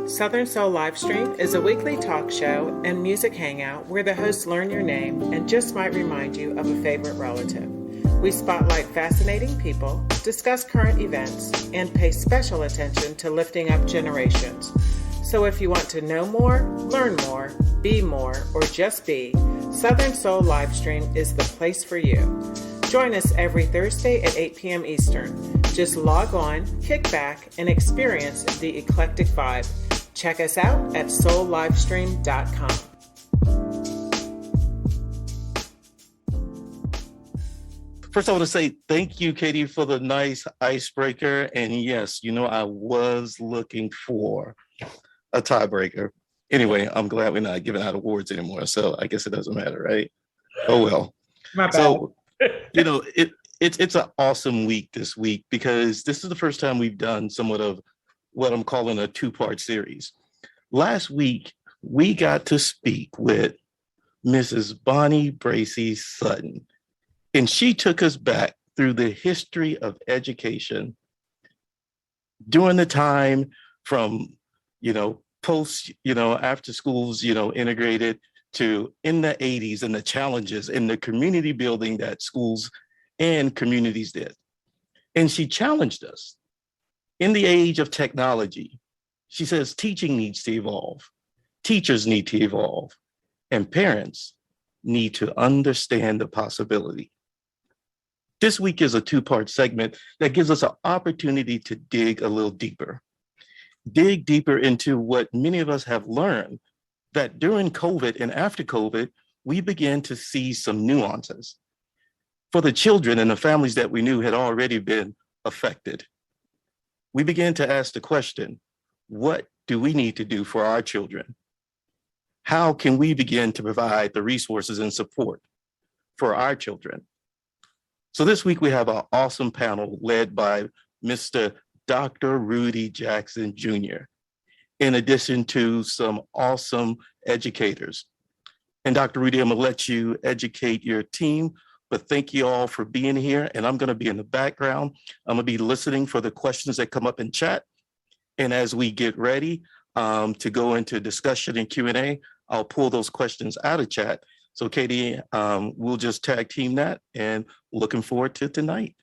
Southern Soul Livestream is a weekly talk show and music hangout where the hosts learn your name and just might remind you of a favorite relative. We spotlight fascinating people, discuss current events, and pay special attention to lifting up generations. So if you want to know more, learn more, be more, or just be, Southern Soul Livestream is the place for you. Join us every Thursday at 8 p.m. Eastern. Just log on, kick back, and experience the eclectic vibe. Check us out at soulLivestream.com. First, I want to say thank you, Katie, for the nice icebreaker. And yes, I was looking for a tiebreaker. Anyway, I'm glad we're not giving out awards anymore. So I guess it doesn't matter, right? Oh, well. My bad. So, it's an awesome week this week because this is the first time we've done somewhat of what I'm calling a two-part series. Last week, we got to speak with Mrs. Bonnie Bracy Sutton, and she took us back through the history of education during the time from, post, after schools, integrated to in the 80s and the challenges in the community building that schools and communities did. And she challenged us. In the age of technology, she says teaching needs to evolve, teachers need to evolve, and parents need to understand the possibility. This week is a two-part segment that gives us an opportunity to dig a little deeper. Dig deeper into what many of us have learned, that during COVID and after COVID, we began to see some nuances for the children and the families that we knew had already been affected. We began to ask the question, what do we need to do for our children? How can we begin to provide the resources and support for our children? So this week we have an awesome panel led by Mr. Dr. Rudy Jackson Jr., in addition to some awesome educators. And Dr. Rudy, I'm gonna let you educate your team, but thank you all for being here. And I'm gonna be in the background. I'm gonna be listening for the questions that come up in chat. And as we get ready to go into discussion and Q&A, I'll pull those questions out of chat. So Katie, we'll just tag team that, and looking forward to tonight.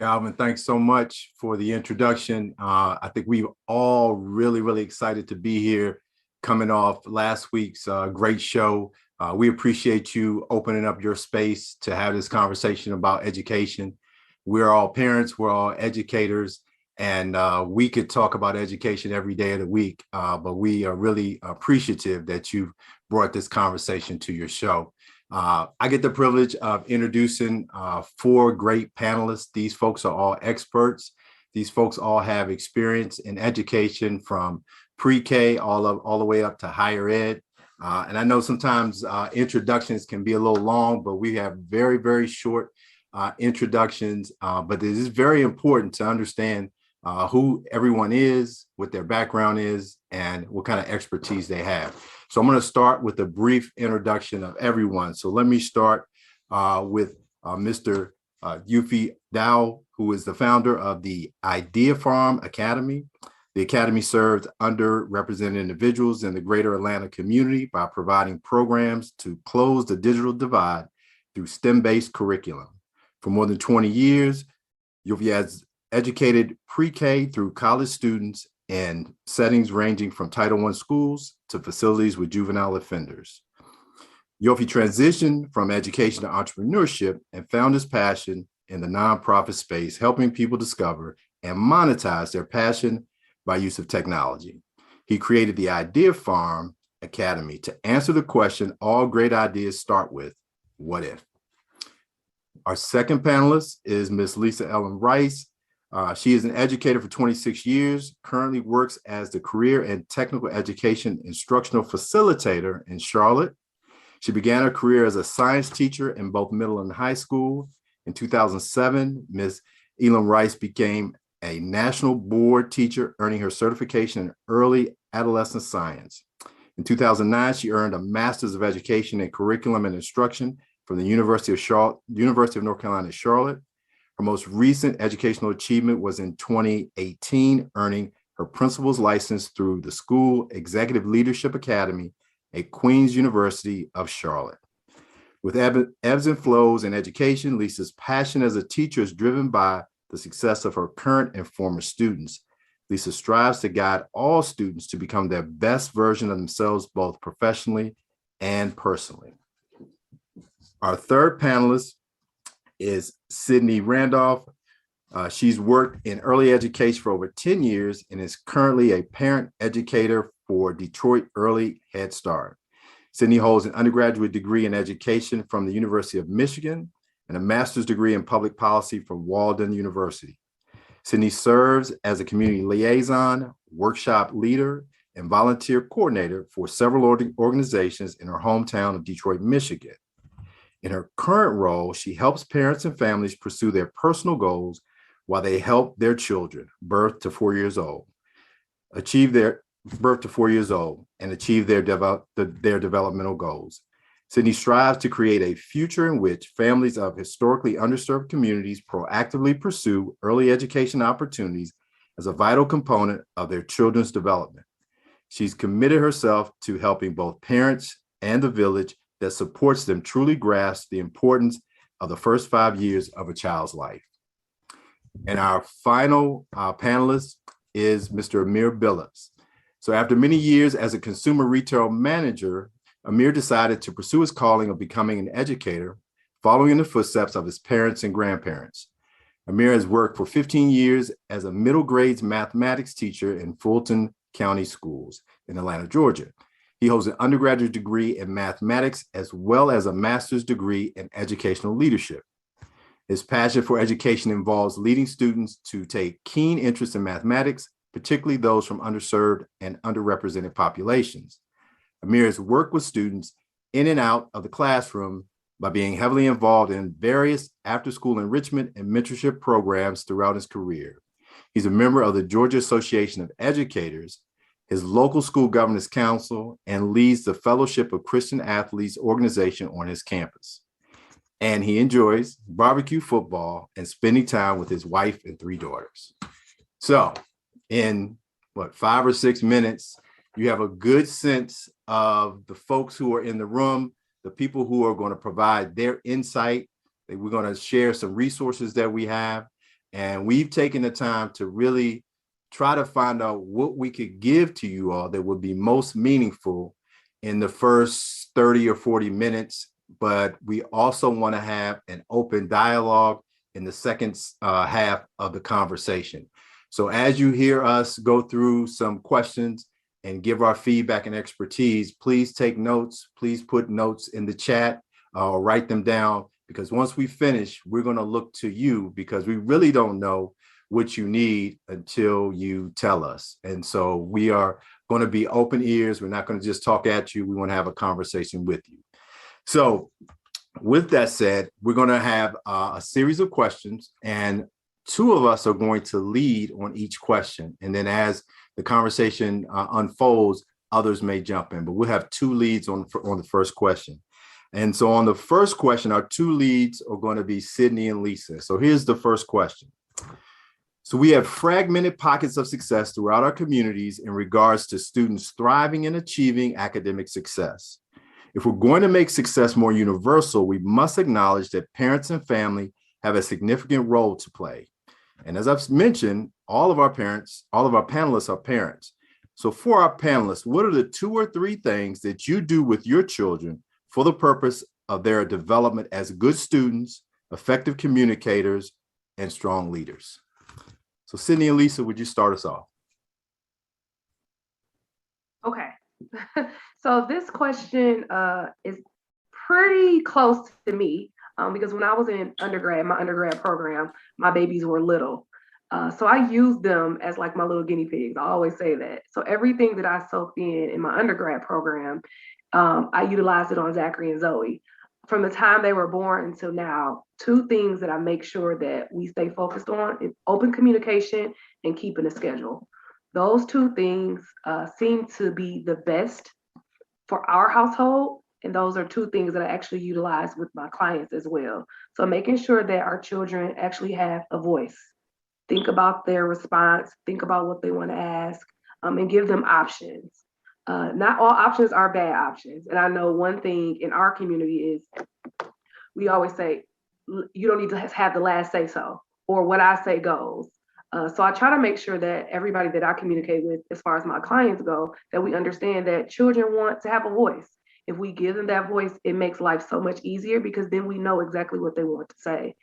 Galvin, thanks so much for the introduction. I think we're all really excited to be here coming off last week's great show. We appreciate you opening up your space to have this conversation about education. We're all parents, we're all educators, and we could talk about education every day of the week, but we are really appreciative that you've brought this conversation to your show. I get the privilege of introducing 4 great panelists. These folks are all experts. These folks all have experience in education from pre-K all the way up to higher ed. And I know sometimes introductions can be a little long, but we have very short introductions. But it is very important to understand who everyone is, what their background is, and what kind of expertise they have. So I'm going to start with a brief introduction of everyone. So let me start with Mr. Yufi Dao, who is the founder of the Idea Farm Academy. The Academy serves underrepresented individuals in the greater Atlanta community by providing programs to close the digital divide through STEM-based curriculum. For more than 20 years, Yufi has educated pre-K through college students in settings ranging from Title I schools to facilities with juvenile offenders. Yofi transitioned from education to entrepreneurship and found his passion in the nonprofit space, helping people discover and monetize their passion by use of technology. He created the Idea Farm Academy to answer the question all great ideas start with, what if? Our second panelist is Ms. Lisa Ellen Rice. She is an educator for 26 years, currently works as the Career and Technical Education Instructional Facilitator in Charlotte. She began her career as a science teacher in both middle and high school. In 2007, Ms. Elam Rice became a national board teacher, earning her certification in early adolescent science. In 2009, she earned a Master's of Education in Curriculum and Instruction from the University of North Carolina, Charlotte. Her most recent educational achievement was in 2018, earning her principal's license through the School Executive Leadership Academy at Queen's University of Charlotte. With ebbs and flows in education, Lisa's passion as a teacher is driven by the success of her current and former students. Lisa strives to guide all students to become their best version of themselves, both professionally and personally. Our third panelist is Sydney Randolph. She's worked in early education for over 10 years and is currently a parent educator for Detroit Early Head Start. Sydney holds an undergraduate degree in education from the University of Michigan and a master's degree in public policy from Walden University. Sydney serves as a community liaison, workshop leader, and volunteer coordinator for several organizations in her hometown of Detroit, Michigan. In her current role, she helps parents and families pursue their personal goals while they help their children, birth to 4 years old, achieve their developmental goals. Sydney strives to create a future in which families of historically underserved communities proactively pursue early education opportunities as a vital component of their children's development. She's committed herself to helping both parents and the village that supports them truly grasp the importance of the first 5 years of a child's life. And our final panelist is Mr. Amir Billups. So after many years as a consumer retail manager, Amir decided to pursue his calling of becoming an educator, following in the footsteps of his parents and grandparents. Amir has worked for 15 years as a middle grades mathematics teacher in Fulton County Schools in Atlanta, Georgia. He holds an undergraduate degree in mathematics as well as a master's degree in educational leadership. His passion for education involves leading students to take keen interest in mathematics, particularly those from underserved and underrepresented populations. Amir has worked with students in and out of the classroom by being heavily involved in various after-school enrichment and mentorship programs throughout his career. He's a member of the Georgia Association of Educators, his local school governance council, and leads the Fellowship of Christian Athletes organization on his campus. And he enjoys barbecue football and spending time with his wife and 3 daughters. So in 5 or 6 minutes, you have a good sense of the folks who are in the room, the people who are going to provide their insight. We're going to share some resources that we have. And we've taken the time to really try to find out what we could give to you all that would be most meaningful in the first 30 or 40 minutes. But we also want to have an open dialogue in the second half of the conversation. So as you hear us go through some questions and give our feedback and expertise, please take notes. Please put notes in the chat or write them down, because once we finish, we're going to look to you, because we really don't know what you need until you tell us. And so we are going to be open ears. We're not going to just talk at you. We want to have a conversation with you. So with that said, we're going to have a series of questions, and 2 of us are going to lead on each question. And then as the conversation unfolds, others may jump in, but we'll have 2 leads on the first question. And so on the first question, our 2 leads are going to be Sydney and Lisa. So here's the first question. So we have fragmented pockets of success throughout our communities in regards to students thriving and achieving academic success. If we're going to make success more universal, we must acknowledge that parents and family have a significant role to play. And as I've mentioned, all of our panelists are parents. So for our panelists, what are the 2 or 3 things that you do with your children for the purpose of their development as good students, effective communicators, and strong leaders? So Sydney and Lisa, would you start us off? Okay. So this question is pretty close to me because when I was in my undergrad program, my babies were little. So I used them as like my little guinea pigs. I always say that. So everything that I soaked in my undergrad program, I utilized it on Zachary and Zoe. From the time they were born until now, 2 things that I make sure that we stay focused on is open communication and keeping a schedule. Those 2 things seem to be the best for our household And those are two things that I actually utilize with my clients as well. So making sure that our children actually have a voice. Think about their response, think about what they want to ask, and give them options. Not all options are bad options. And I know one thing in our community is we always say, you don't need to have the last say so, or what I say goes. So I try to make sure that everybody that I communicate with, as far as my clients go, that we understand that children want to have a voice. If we give them that voice, it makes life so much easier because then we know exactly what they want to say.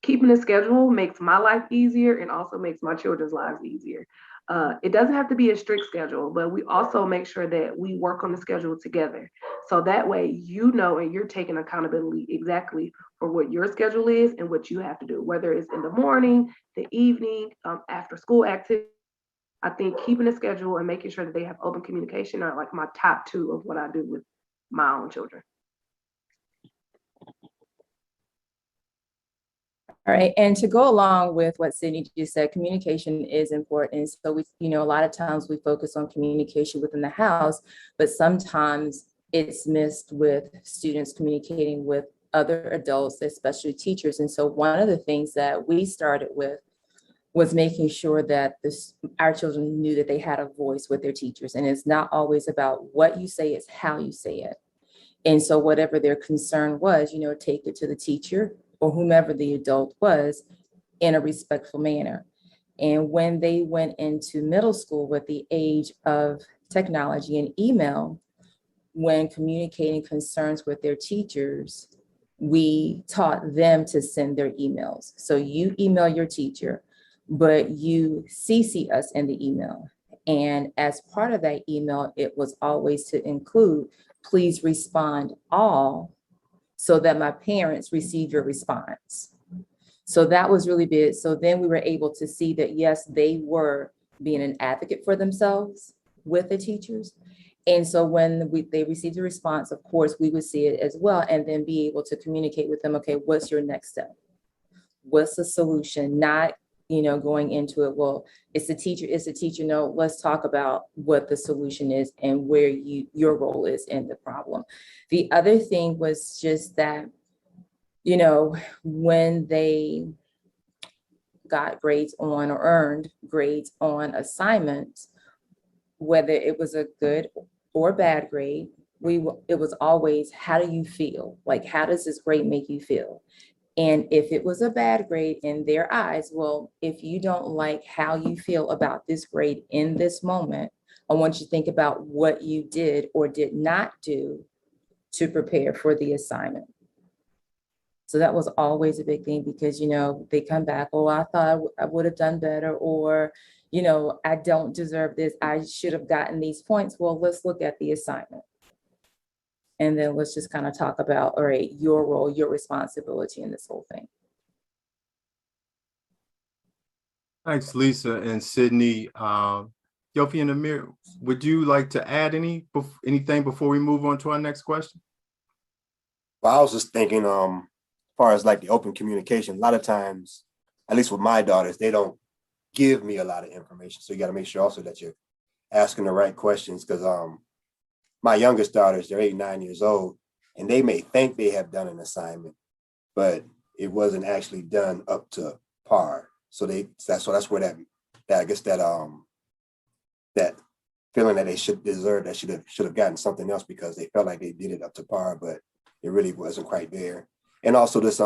Keeping a schedule makes my life easier and also makes my children's lives easier. It doesn't have to be a strict schedule, but we also make sure that we work on the schedule together. So that way, you know, and you're taking accountability exactly for what your schedule is and what you have to do, whether it's in the morning, the evening, after school activity. I think keeping a schedule and making sure that they have open communication are like my top two of what I do with my own children. All right, and to go along with what Sydney just said, communication is important. So we, a lot of times we focus on communication within the house, but sometimes it's missed with students communicating with other adults, especially teachers. And so one of the things that we started with was making sure that our children knew that they had a voice with their teachers. And it's not always about what you say, it's how you say it. And so whatever their concern was, take it to the teacher or whomever the adult was in a respectful manner. And when they went into middle school with the age of technology and email, when communicating concerns with their teachers, we taught them to send their emails. So you email your teacher, but you CC us in the email. And as part of that email, it was always to include, please respond all, so that my parents receive your response. So that was really big. So then we were able to see that, yes, they were being an advocate for themselves with the teachers. And so when they received a response, of course, we would see it as well, and then be able to communicate with them, okay, what's your next step? What's the solution? Not, going into it, well, it's the teacher. No, let's talk about what the solution is and where your role is in the problem. The other thing was just that, when they got grades on or earned grades on assignments, whether it was a good or bad grade, it was always, how do you feel? Like, how does this grade make you feel? And if it was a bad grade in their eyes, well, if you don't like how you feel about this grade in this moment, I want you to think about what you did or did not do to prepare for the assignment. So that was always a big thing because, they come back, oh, I thought I would have done better, or, I don't deserve this. I should have gotten these points. Well, let's look at the assignment. And then let's just kind of talk about, all right, your role, your responsibility in this whole thing. Thanks, Lisa and Sydney. Yofi and Amir, would you like to add anything before we move on to our next question? Well, I was just thinking, as far as like the open communication, a lot of times, at least with my daughters, they don't give me a lot of information. So you got to make sure also that you're asking the right questions, because my youngest daughters, they're 8, 9 years old, and they may think they have done an assignment, but it wasn't actually done up to par. So that's where that I guess that feeling that they should have gotten something else because they felt like they did it up to par, but it really wasn't quite there. And also this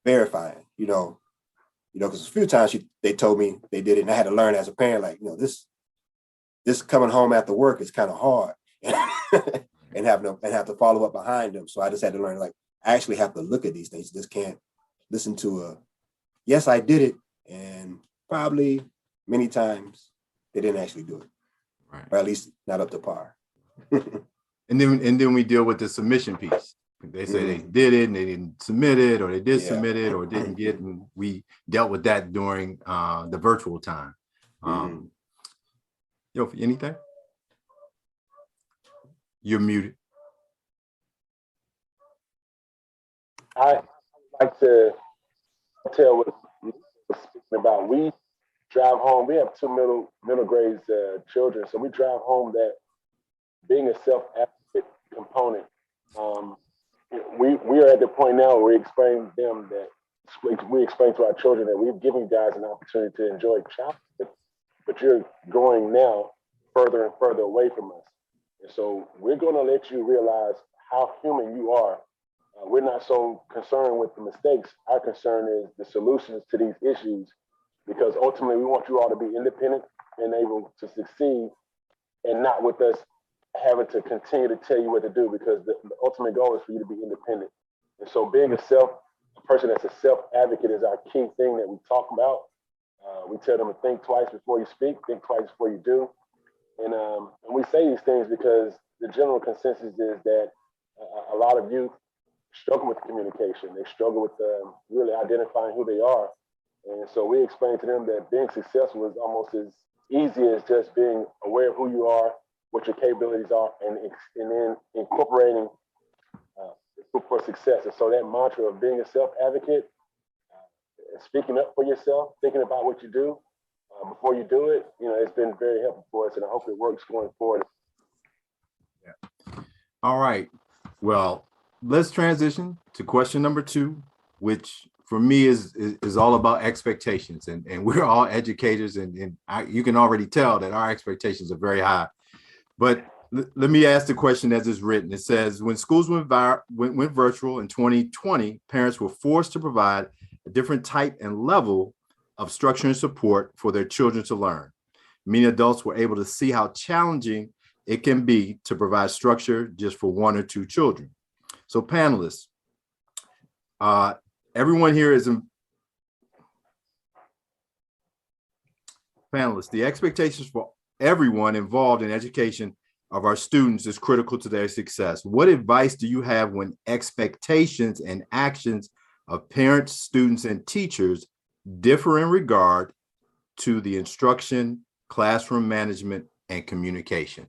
verifying, because a few times they told me they did it, and I had to learn as a parent, like, this coming home after work is kind of hard, and have to follow up behind them. So I just had to learn, like, I actually have to look at these things. You just can't listen to yes, I did it, and probably many times they didn't actually do it, right, or at least not up to par. And then we deal with the submission piece. They say they did it and they didn't submit it, or they did submit it or didn't get, and we dealt with that during the virtual time. Anything? You're muted. I like to tell what we're speaking about. We drive home. We have 2 middle grade children, so we drive home that being a self-advocate component. We are at the point now where we explain to them that we explain to our children that we've given you guys an opportunity to enjoy childhood, but you're going now further and further away from us. And so we're going to let you realize how human you are. We're not so concerned with the mistakes. Our concern is the solutions to these issues, because ultimately we want you all to be independent and able to succeed, and not with us having to continue to tell you what to do, because the ultimate goal is for you to be independent. And so being a person that's a self-advocate is our key thing that we talk about. We tell them to think twice before you speak, think twice before you do. And we say these things because the general consensus is that a lot of youth struggle with communication. They struggle with really identifying who they are. And so we explain to them that being successful is almost as easy as just being aware of who you are, what your capabilities are, and then incorporating for success. And so that mantra of being a self-advocate, speaking up for yourself, thinking about what you do before you do it, it's been very helpful for us, and I hope it works going forward. Yeah. All right. Well, let's transition to question number 2, which for me is all about expectations, and we're all educators, and you can already tell that our expectations are very high. But let me ask the question as it's written. It says, when schools went virtual in 2020, parents were forced to provide a different type and level of structure and support for their children to learn. Many adults were able to see how challenging it can be to provide structure just for 1 or 2 children. So panelists, everyone here is panelists. The expectations for everyone involved in education of our students is critical to their success. What advice do you have when expectations and actions of parents, students, and teachers differ in regard to the instruction, classroom management, and communication?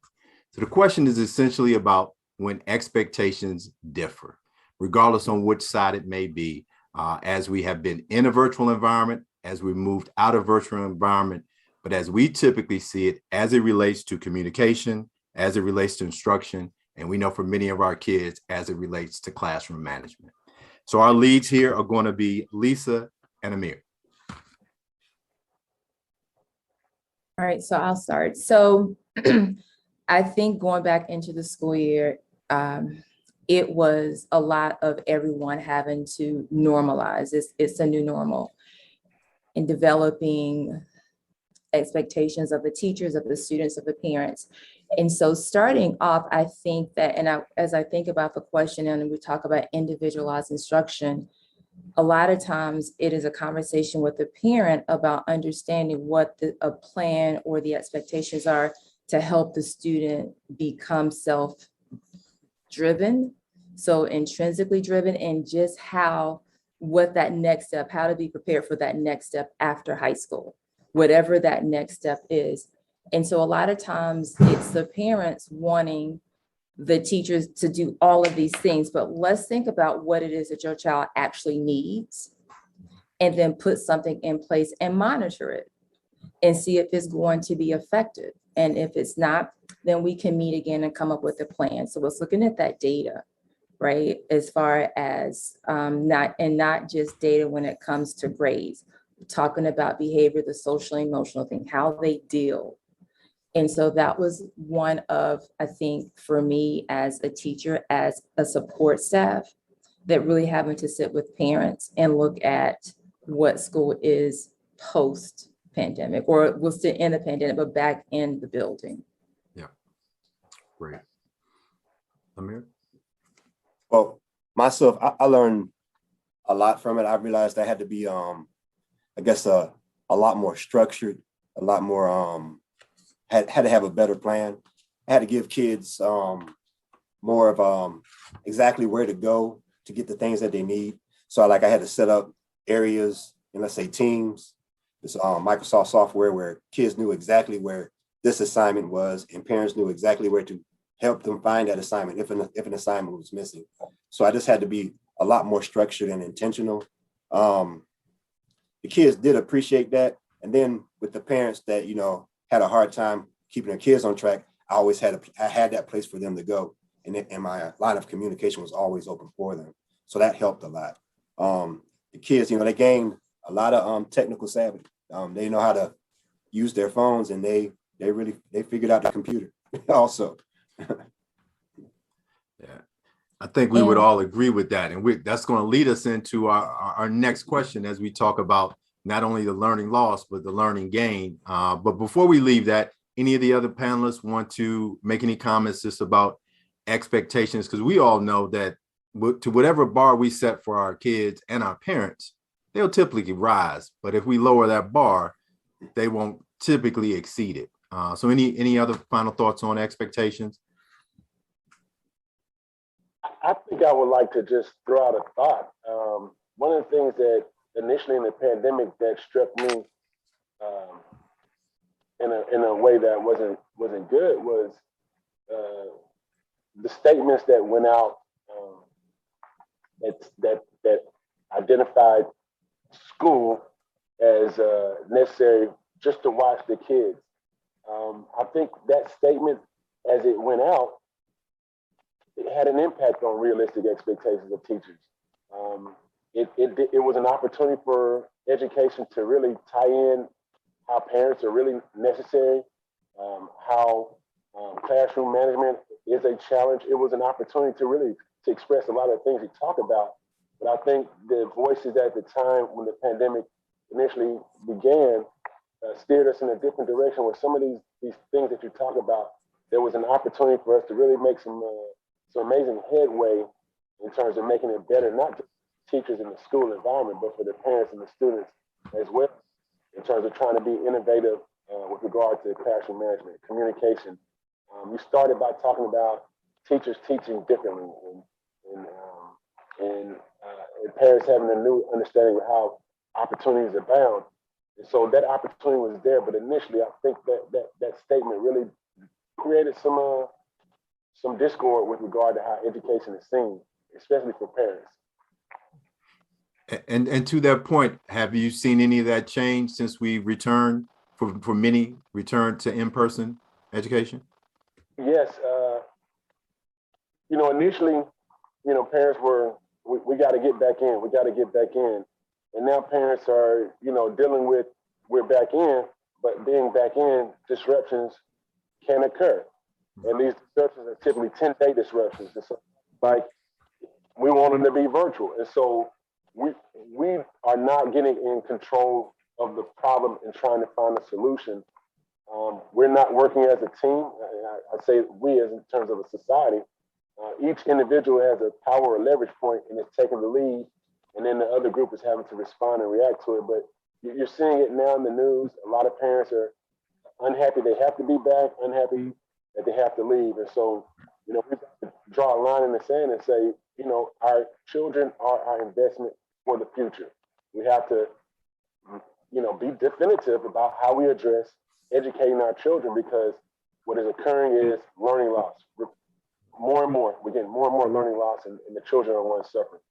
So the question is essentially about when expectations differ, regardless on which side it may be, as we have been in a virtual environment, as we moved out of virtual environment, but as we typically see it as it relates to communication, as it relates to instruction, and we know for many of our kids as it relates to classroom management. So our leads here are going to be Lisa and Amir. All right, so I'll start. So I think going back into the school year, it was a lot of everyone having to normalize. It's a new normal, in developing expectations of the teachers, of the students, of the parents. And so starting off, I think that, as I think about the question and we talk about individualized instruction, a lot of times it is a conversation with the parent about understanding what a plan or the expectations are to help the student become self-driven, so intrinsically driven, and just what that next step, how to be prepared for that next step after high school, whatever that next step is. And so a lot of times it's the parents wanting the teachers to do all of these things, but let's think about what it is that your child actually needs, and then put something in place and monitor it and see if it's going to be effective. And if it's not, then we can meet again and come up with a plan. So it's looking at that data, right? As far as not just data when it comes to grades, talking about behavior, the social emotional thing, how they deal. And so that was one of, I think, for me as a teacher, as a support staff, that really having to sit with parents and look at what school is post-pandemic, or we'll still in the pandemic, but back in the building. Yeah, great. Amir? Well, myself, I learned a lot from it. I realized I had to be, I guess, a lot more structured, a lot more, had to have a better plan. I had to give kids more of exactly where to go to get the things that they need. So I had to set up areas in, let's say, Teams, this Microsoft software, where kids knew exactly where this assignment was, and parents knew exactly where to help them find that assignment if an assignment was missing. So I just had to be a lot more structured and intentional. The kids did appreciate that. And then with the parents that, had a hard time keeping their kids on track, I had that place for them to go. and my line of communication was always open for them. So that helped a lot. The kids, they gained a lot of technical savvy. They know how to use their phones, and they figured out the computer also. Yeah, I think we would all agree with that. And that's going to lead us into our next question as we talk about not only the learning loss, but the learning gain. But before we leave that, any of the other panelists want to make any comments just about expectations? Because we all know that to whatever bar we set for our kids and our parents, they'll typically rise. But if we lower that bar, they won't typically exceed it. So any other final thoughts on expectations? I think I would like to just throw out a thought. One of the things that initially in the pandemic that struck me in a way that wasn't good was the statements that went out that identified school as necessary just to watch the kids. I think that statement, as it went out, it had an impact on realistic expectations of teachers. It was an opportunity for education to really tie in how parents are really necessary, how classroom management is a challenge. It was an opportunity to really to express a lot of things you talk about. But I think the voices at the time when the pandemic initially began steered us in a different direction where some of these things that you talk about, there was an opportunity for us to really make some amazing headway in terms of making it better, not just teachers in the school environment, but for the parents and the students as well, in terms of trying to be innovative with regard to classroom management, communication. You started by talking about teachers teaching differently and parents having a new understanding of how opportunities abound. And so that opportunity was there, but initially I think that statement really created some discord with regard to how education is seen, especially for parents. And to that point, have you seen any of that change since we returned, for many returned to in-person education? Yes. Initially, parents were, we got to get back in, we got to get back in. And now parents are, dealing with, we're back in, but being back in, disruptions can occur. And these disruptions are typically 10-day disruptions. And so, like, we want them to be virtual. And so we are not getting in control of the problem and trying to find a solution. We're not working as a team. I say we as in terms of a society. Each individual has a power or leverage point and is taking the lead, and then the other group is having to respond and react to it. But you're seeing it now in the news. A lot of parents are unhappy they have to be back, unhappy that they have to leave. And so, we've got to draw a line in the sand and say, our children are our investment for the future. We have to, be definitive about how we address educating our children, because what is occurring is learning loss. More and more, we're getting more and more learning loss, and the children are the ones suffering.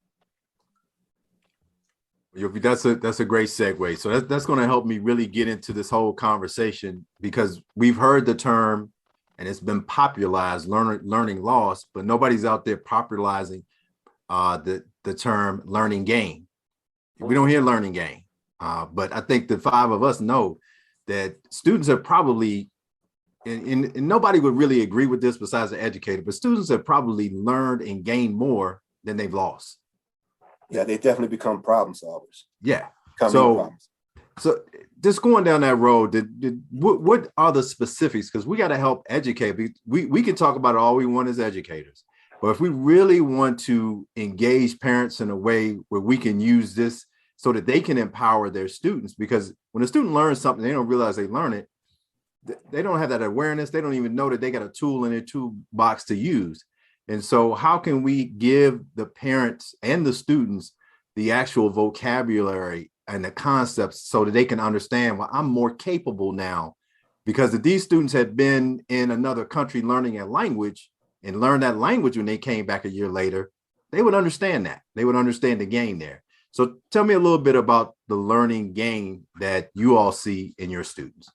That's a great segue. So that's going to help me really get into this whole conversation, because we've heard the term and it's been popularized, learning loss, but nobody's out there popularizing the term learning gain. We don't hear learning gain, but I think the five of us know that students have probably, and nobody would really agree with this besides the educator, but students have probably learned and gained more than they've lost. Yeah, they definitely become problem solvers. Yeah. So just going down that road, what are the specifics? Because we got to help educate. We can talk about it all we want as educators, but if we really want to engage parents in a way where we can use this so that they can empower their students, because when a student learns something, they don't realize they learn it. They don't have that awareness. They don't even know that they got a tool in their toolbox to use. And so how can we give the parents and the students the actual vocabulary and the concepts so that they can understand, well, I'm more capable now? Because if these students had been in another country learning a language and learned that language when they came back a year later, they would understand that. They would understand the gain there. So tell me a little bit about the learning gain that you all see in your students.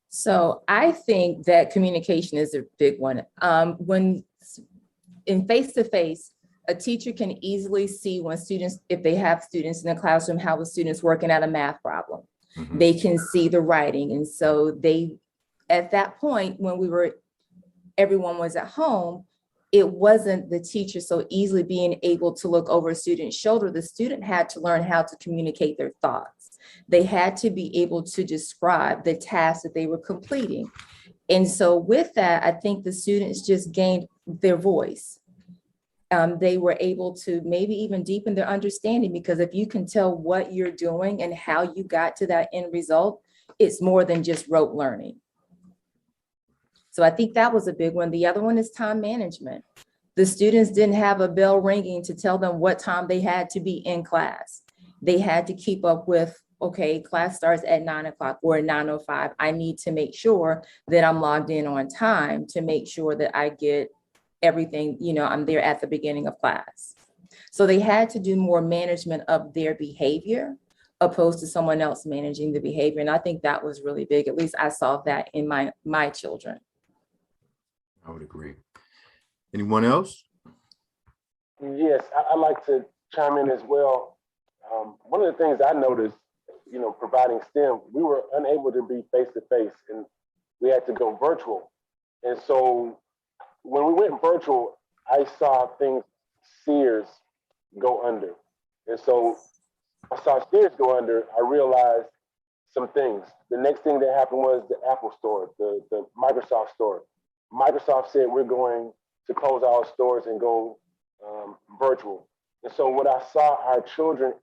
So I think that communication is a big one. When in face-to-face, a teacher can easily see when students, if they have students in the classroom, how the student's working at a math problem. Mhm. They can see the writing. And so they, at that point, when everyone was at home, it wasn't the teacher so easily being able to look over a student's shoulder. The student had to learn how to communicate their thoughts. They had to be able to describe the task that they were completing. And so with that, I think the students just gained their voice. They were able to maybe even deepen their understanding, because if you can tell what you're doing and how you got to that end result, it's more than just rote learning. So I think that was a big one. The other one is time management. The students didn't have a bell ringing to tell them what time they had to be in class. They had to keep up with, okay, class starts at 9 o'clock or at 9:05. I need to make sure that I'm logged in on time to make sure that I get everything, I'm there at the beginning of class. So they had to do more management of their behavior opposed to someone else managing the behavior. And I think that was really big. At least I saw that in my children. I would agree. Anyone else? Yes, I'd like to chime in as well. One of the things I noticed, providing STEM, we were unable to be face to face, and we had to go virtual. And so when we went virtual, I saw things, Sears go under. And so I saw Sears go under, I realized some things. The next thing that happened was the Apple store, the Microsoft store. Microsoft said we're going to close our stores and go virtual. And so what I saw our children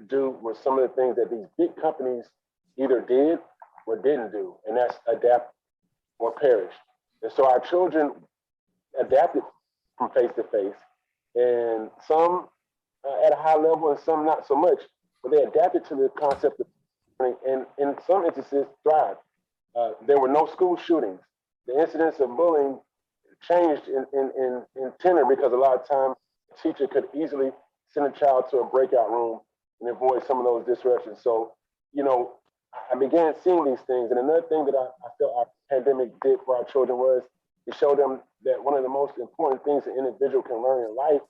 do was some of the things that these big companies either did or didn't do, and that's adapt or perish. And so our children adapted from face to face, and some at a high level and some not so much, but they adapted to the concept of learning, and in some instances thrived. There were no school shootings. The incidence of bullying changed in tenor, because a lot of times a teacher could easily send a child to a breakout room and avoid some of those disruptions. So, I began seeing these things. And another thing that I felt our pandemic did for our children was it showed them that one of the most important things an individual can learn in life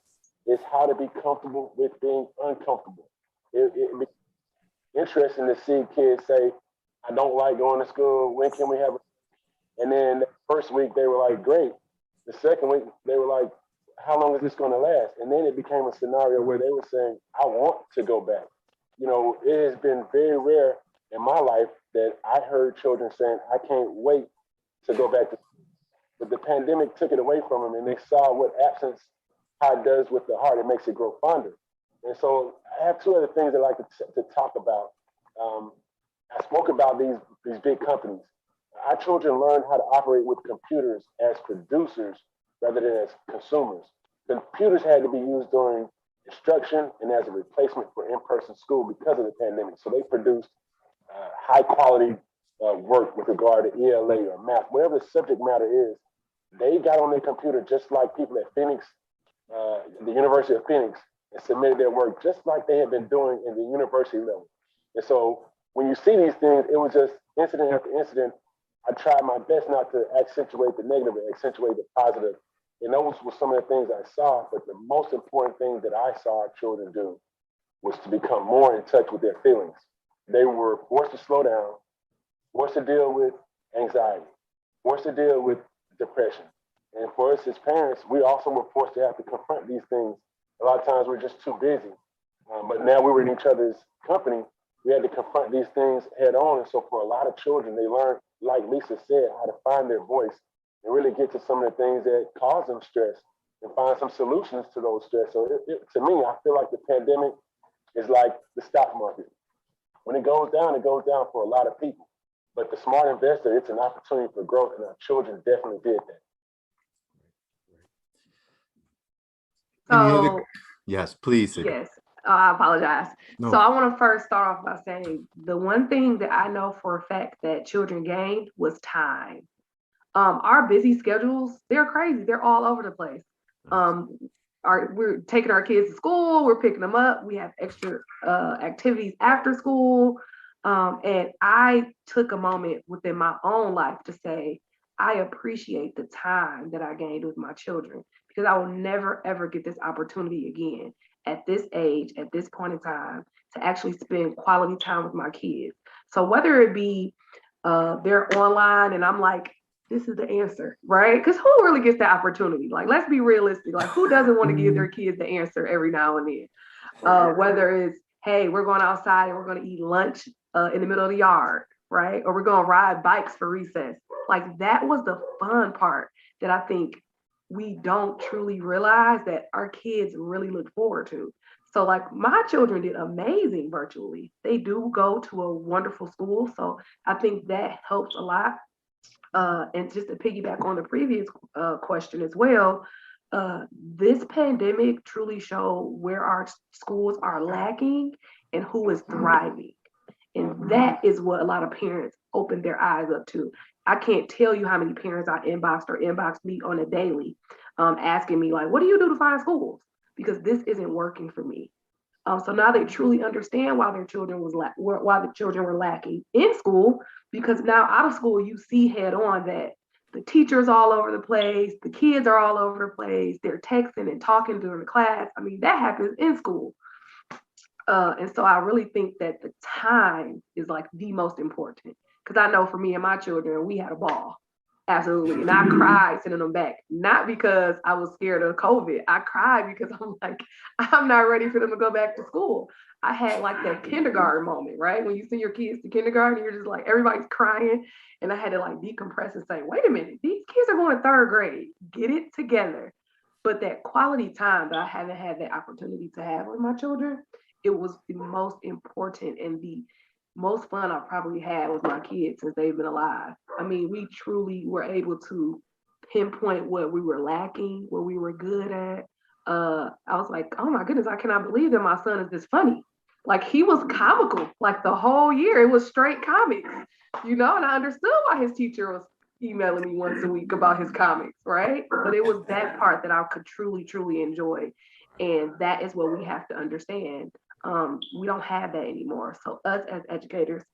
is how to be comfortable with being uncomfortable. It interesting to see kids say, I don't like going to school. When can we have And then the first week they were like, great. The second week they were like, how long is this going to last? And then it became a scenario where they were saying, I want to go back. It has been very rare in my life that I heard children saying, I can't wait to go back to school. But the pandemic took it away from them, and they saw what absence, how it does with the heart. It makes it grow fonder. And so I have two other things I'd like to talk about. I spoke about these big companies. Our children learn how to operate with computers as producers rather than as consumers. Computers had to be used during instruction and as a replacement for in-person school because of the pandemic. So they produced high quality work with regard to ELA or math, whatever the subject matter is. They got on their computer just like people at Phoenix, the University of Phoenix, and submitted their work just like they had been doing in the university level. And so when you see these things, it was just incident after incident. I tried my best not to accentuate the negative and accentuate the positive. And those were some of the things I saw, but the most important thing that I saw our children do was to become more in touch with their feelings. They were forced to slow down, forced to deal with anxiety, forced to deal with depression. And for us as parents, we also were forced to have to confront these things. A lot of times we're just too busy. But now we were in each other's company. We had to confront these things head on. And so for a lot of children, they learned, like Lisa said, how to find their voice and really get to some of the things that cause them stress and find some solutions to those stress. So to me, I feel like the pandemic is like the stock market. When it goes down for a lot of people. But the smart investor, it's an opportunity for growth, and our children definitely did So, Yes, please. Cindy. yes, I apologize. No. So I want to first start off by saying the one thing that I know for a fact that children gained was time. Our busy schedules, they're crazy. They're all over the place. We're taking our kids to school, we're picking them up, we have extra activities after school. And I took a moment within my own life to say, I appreciate the time that I gained with my children, because I will never, ever get this opportunity again at this age, at this point in time, to actually spend quality time with my kids. So whether it be they're online and I'm like, this is the answer, right? Because who really gets the opportunity? Like, let's be realistic. Like, who doesn't want to give their kids the answer every now and then? Whether it's, hey, we're going outside and we're going to eat lunch in the middle of the yard, right? Or we're going to ride bikes for recess. Like, that was the fun part that I think we don't truly realize that our kids really look forward to. So like my children did amazing virtually. They do go to a wonderful school. So I think that helps a lot. And just to piggyback on the previous question as well, this pandemic truly showed where our schools are lacking and who is thriving. And that is what a lot of parents open their eyes up to. I can't tell you how many parents I inbox me on a daily, asking me like, what do you do to find schools? Because this isn't working for me. So now they truly understand why their children why the children were lacking in school, because now out of school you see head on that the teachers all over the place, the kids are all over the place, they're texting and talking during the class. I mean, that happens in school. And so I really think that the time is like the most important, because I know for me and my children, we had a ball. Absolutely. And I cried sending them back, not because I was scared of COVID. I cried because I'm like, I'm not ready for them to go back to school. I had like that kindergarten moment, right? When you send your kids to kindergarten, you're just like, everybody's crying. And I had to like decompress and say, wait a minute, these kids are going to third grade, get it together. But that quality time that I haven't had that opportunity to have with my children, it was the most important and the most fun I probably had with my kids since they've been alive. I mean, we truly were able to pinpoint what we were lacking, what we were good at. I was like, oh my goodness, I cannot believe that my son is this funny. Like, he was comical, like the whole year. It was straight comics, and I understood why his teacher was emailing me once a week about his comics, right? But it was that part that I could truly, truly enjoy. And that is what we have to understand. We don't have that anymore. So us as educators,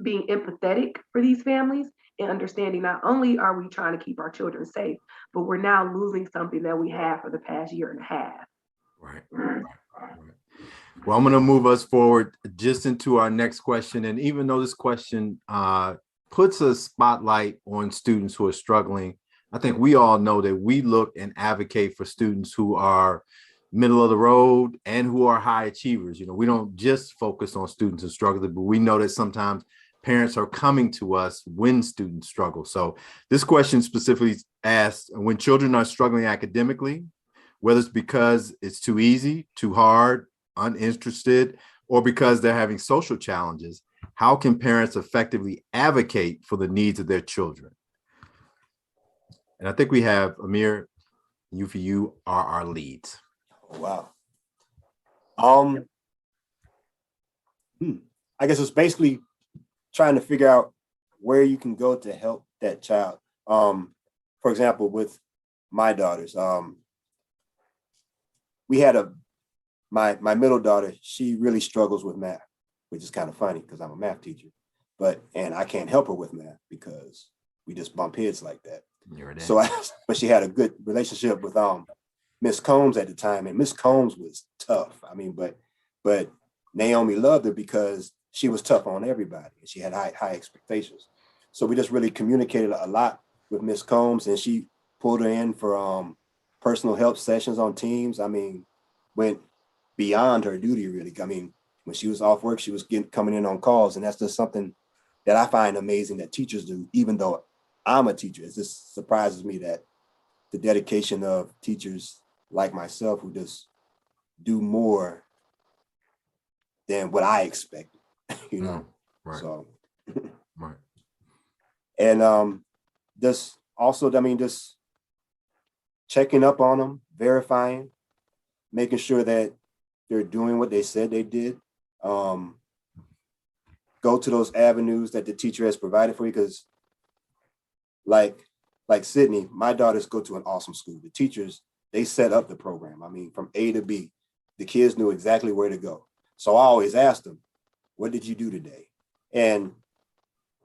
being empathetic for these families and understanding not only are we trying to keep our children safe, but we're now losing something that we have for the past year and a half. Right. Well, I'm going to move us forward just into our next question. And even though this question puts a spotlight on students who are struggling, I think we all know that we look and advocate for students who are middle of the road and who are high achievers. We don't just focus on students who struggle, but we know that sometimes parents are coming to us when students struggle. So this question specifically asks, when children are struggling academically, whether it's because it's too easy, too hard, uninterested, or because they're having social challenges, how can parents effectively advocate for the needs of their children? And I think we have Amir, you are our leads. Wow. I guess it's basically trying to figure out where you can go to help that child. For example, with my daughters, we had my middle daughter, she really struggles with math, which is kind of funny because I'm a math teacher, and I can't help her with math because we just bump heads like that. But she had a good relationship with Miss Combs at the time, and Miss Combs was tough. I mean, but Naomi loved her because she was tough on everybody, and she had high expectations. So we just really communicated a lot with Miss Combs, and she pulled her in for personal help sessions on teams. I mean, went beyond her duty, really. I mean, when she was off work, she was coming in on calls, and that's just something that I find amazing that teachers do, even though I'm a teacher. It just surprises me that the dedication of teachers like myself who just do more than what I expected, Right. So, Right. And just also, just checking up on them, verifying, making sure that they're doing what they said they did. Go to those avenues that the teacher has provided for you, because like Sydney, my daughters go to an awesome school. The teachers, they set up the program. I mean, from A to B, the kids knew exactly where to go. So I always ask them, what did you do today? And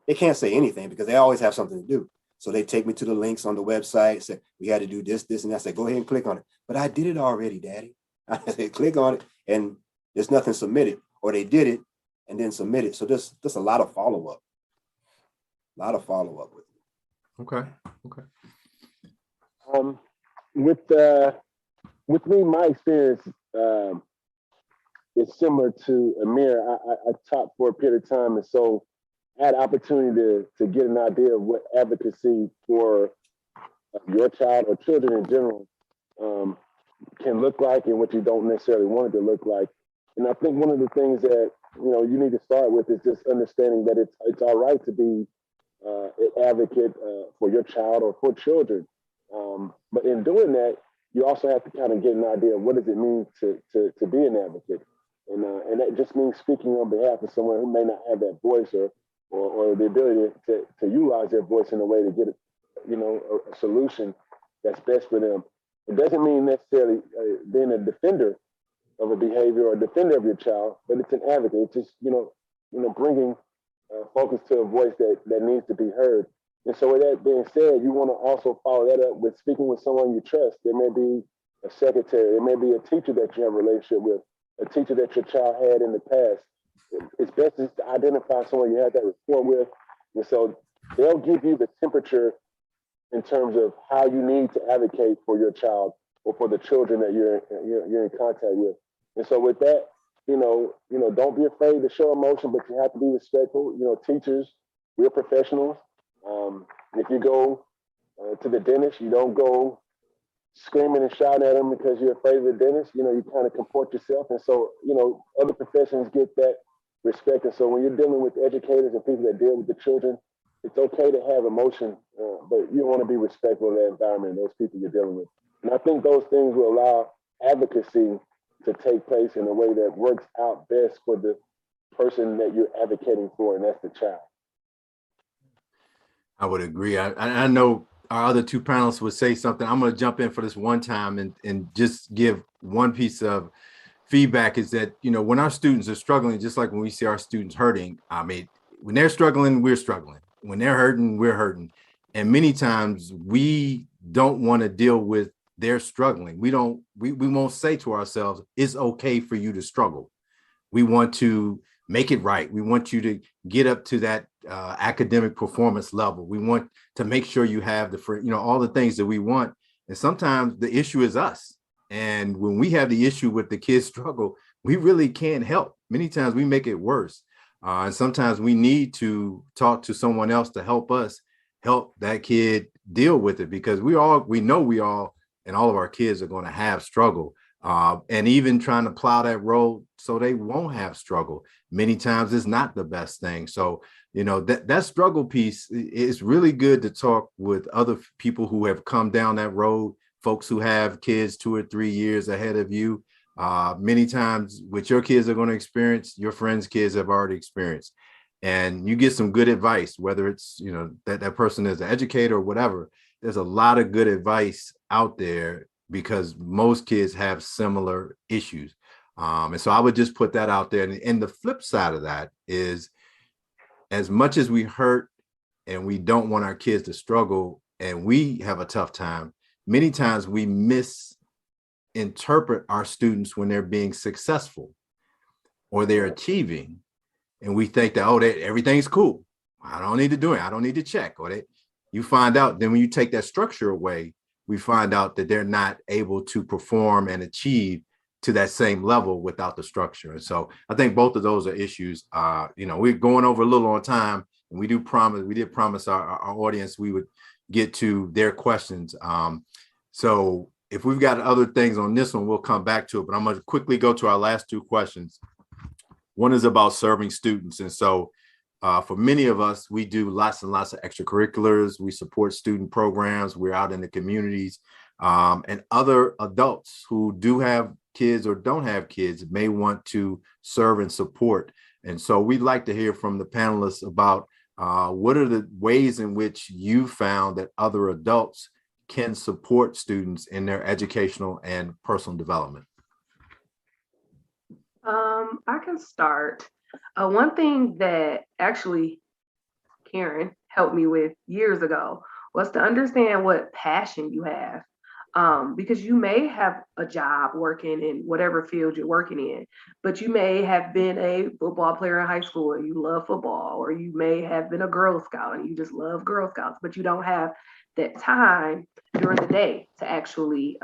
they can't say anything because they always have something to do. So they take me to the links on the website, say, we had to do this, this, and that. I said, go ahead and click on it. But I did it already, Daddy. I said, click on it, and there's nothing submitted. Or they did it and then submit it. So there's a lot of follow-up. A lot of follow-up with it. Okay. Okay. With me, my experience is similar to Amir. I taught for a period of time, and so I had opportunity to get an idea of what advocacy for your child or children in general can look like, and what you don't necessarily want it to look like. And I think one of the things that you need to start with is just understanding that it's all right to be an advocate for your child or for children. But in doing that, you also have to kind of get an idea of what does it mean to be an advocate. And that just means speaking on behalf of someone who may not have that voice or the ability to utilize their voice in a way to get a solution that's best for them. It doesn't mean necessarily being a defender of a behavior or a defender of your child, but it's an advocate. It's just bringing focus to a voice that needs to be heard. And so with that being said, you want to also follow that up with speaking with someone you trust. There may be a secretary, there may be a teacher that you have a relationship with, a teacher that your child had in the past. It's best to identify someone you have that rapport with. And so they'll give you the temperature in terms of how you need to advocate for your child or for the children that you're in contact with. And so with that, don't be afraid to show emotion, but you have to be respectful. Teachers, we're professionals. If you go to the dentist, you don't go screaming and shouting at them because you're afraid of the dentist. You kind of comport yourself. And so, other professions get that respect. And so when you're dealing with educators and people that deal with the children, it's okay to have emotion, but you want to be respectful of that environment and those people you're dealing with. And I think those things will allow advocacy to take place in a way that works out best for the person that you're advocating for, and that's the child. I would agree. I know our other two panelists would say something. I'm going to jump in for this one time and just give one piece of feedback is that, when our students are struggling, just like when we see our students hurting, when they're struggling, we're struggling. When they're hurting, we're hurting. And many times we don't want to deal with their struggling. We won't say to ourselves, it's okay for you to struggle. We want to make it right. We want you to get up to that academic performance level. We want to make sure you have all the things that we want. And sometimes the issue is us. And when we have the issue with the kids' struggle, we really can't help. Many times we make it worse. And sometimes we need to talk to someone else to help us help that kid deal with it, because we all and all of our kids are going to have struggle. And even trying to plow that road so they won't have struggle many times is not the best thing. So, that struggle piece is really good to talk with other people who have come down that road, folks who have kids 2 or 3 years ahead of you. Many times what your kids are going to experience, your friends' kids have already experienced. And you get some good advice, whether it's, that person is an educator or whatever. There's a lot of good advice out there because most kids have similar issues. And so I would just put that out there. And the flip side of that is, as much as we hurt and we don't want our kids to struggle and we have a tough time, many times we misinterpret our students when they're being successful or they're achieving. And we think that, everything's cool. I don't need to do it. I don't need to check. You find out, then when you take that structure away, we find out that they're not able to perform and achieve to that same level without the structure. And so I think both of those are issues. We're going over a little on time, and we did promise our audience we would get to their questions. So if we've got other things on this one, we'll come back to it, but I'm going to quickly go to our last two questions. One is about serving students. And so for many of us, we do lots and lots of extracurriculars. We support student programs. We're out in the communities. And other adults who do have kids or don't have kids may want to serve and support. And so we'd like to hear from the panelists about what are the ways in which you found that other adults can support students in their educational and personal development. I can start. One thing that actually Karen helped me with years ago was to understand what passion you have. Because you may have a job working in whatever field you're working in, but you may have been a football player in high school and you love football, or you may have been a Girl Scout and you just love Girl Scouts, but you don't have that time during the day to actually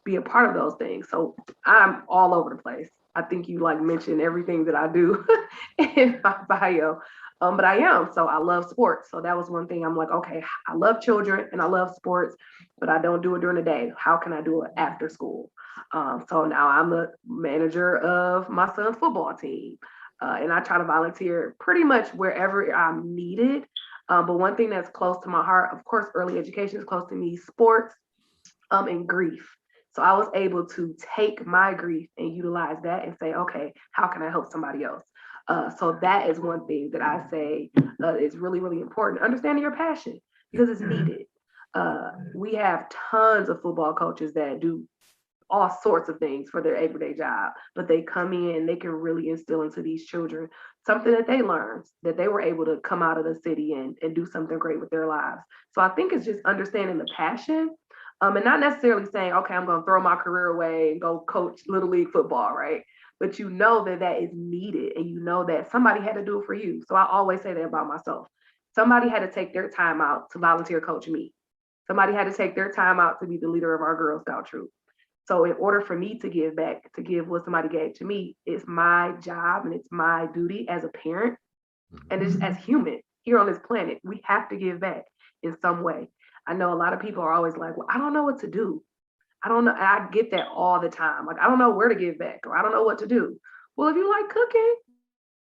be a part of those things. So I'm all over the place. I think you like mentioned everything that I do in my bio. But I am. So I love sports. So that was one thing I'm like, okay, I love children and I love sports, but I don't do it during the day. How can I do it after school? So now I'm the manager of my son's football team. And I try to volunteer pretty much wherever I'm needed. But one thing that's close to my heart, of course, early education is close to me, sports and grief. So I was able to take my grief and utilize that and say, okay, how can I help somebody else? So that is one thing that I say is really, really important. Understanding your passion because it's needed. We have tons of football coaches that do all sorts of things for their everyday job, but they come in, they can really instill into these children something that they learned, that they were able to come out of the city and do something great with their lives. So I think it's just understanding the passion and not necessarily saying, okay, I'm going to throw my career away and go coach Little League football, right? But you know that that is needed and you know that somebody had to do it for you. So I always say that about myself. Somebody had to take their time out to volunteer coach me. Somebody had to take their time out to be the leader of our Girl Scout troop. So in order for me to give back, to give what somebody gave to me, it's my job and it's my duty as a parent and it's as human here on this planet. We have to give back in some way. I know a lot of people are always like, well, I don't know what to do. I don't know. And I get that all the time. Like, I don't know where to give back or I don't know what to do. Well, if you like cooking,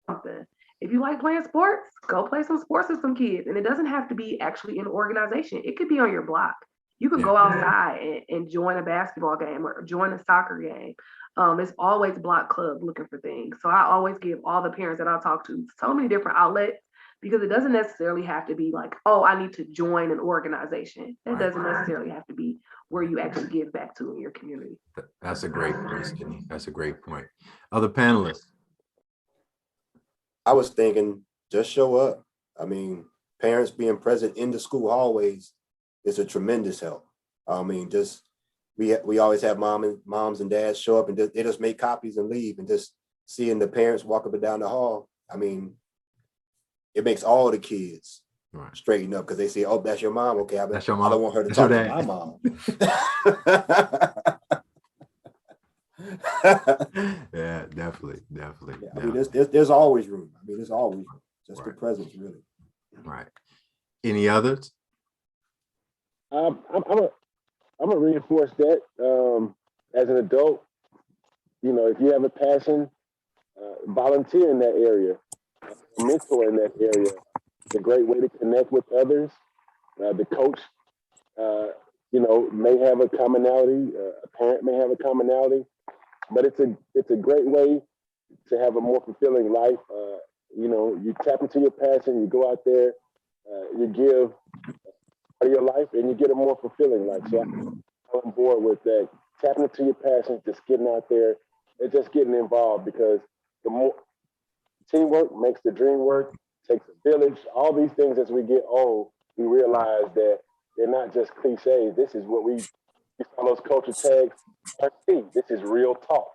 something. If you like playing sports, go play some sports with some kids. And it doesn't have to be actually in an organization. It could be on your block. You can go outside and join a basketball game or join a soccer game. It's always block clubs looking for things. So I always give all the parents that I talk to so many different outlets because it doesn't necessarily have to be like, oh, I need to join an organization. That doesn't necessarily have to be where you actually give back to in your community. That's a great point, Sydney. That's a great point. Other panelists? I was thinking, just show up. I mean, parents being present in the school hallways is a tremendous help. I mean, just we always have moms and dads show up and they just make copies and leave, and just seeing the parents walk up and down the hall. I mean, it makes all the kids straighten up because they say, "Oh, that's your mom. Okay, That's your mom. I don't want her to talk to my mom." Yeah, definitely. Yeah, I mean, there's always room. I mean, there's always room. Just the presence, really. Right. Any others? I'm gonna reinforce that. As an adult, you know, if you have a passion, volunteer in that area, mentor in that area. It's a great way to connect with others. The coach, you know, may have a commonality. A parent may have a commonality, but it's a great way to have a more fulfilling life. You know, you tap into your passion. You go out there, you give part of your life, and you get a more fulfilling life. So I'm on board with that. Tapping into your passion, just getting out there, and just getting involved, because the more teamwork makes the dream work. Takes a village. All these things, as we get old, we realize that they're not just cliches. This is what we saw those culture tags. This is real talk.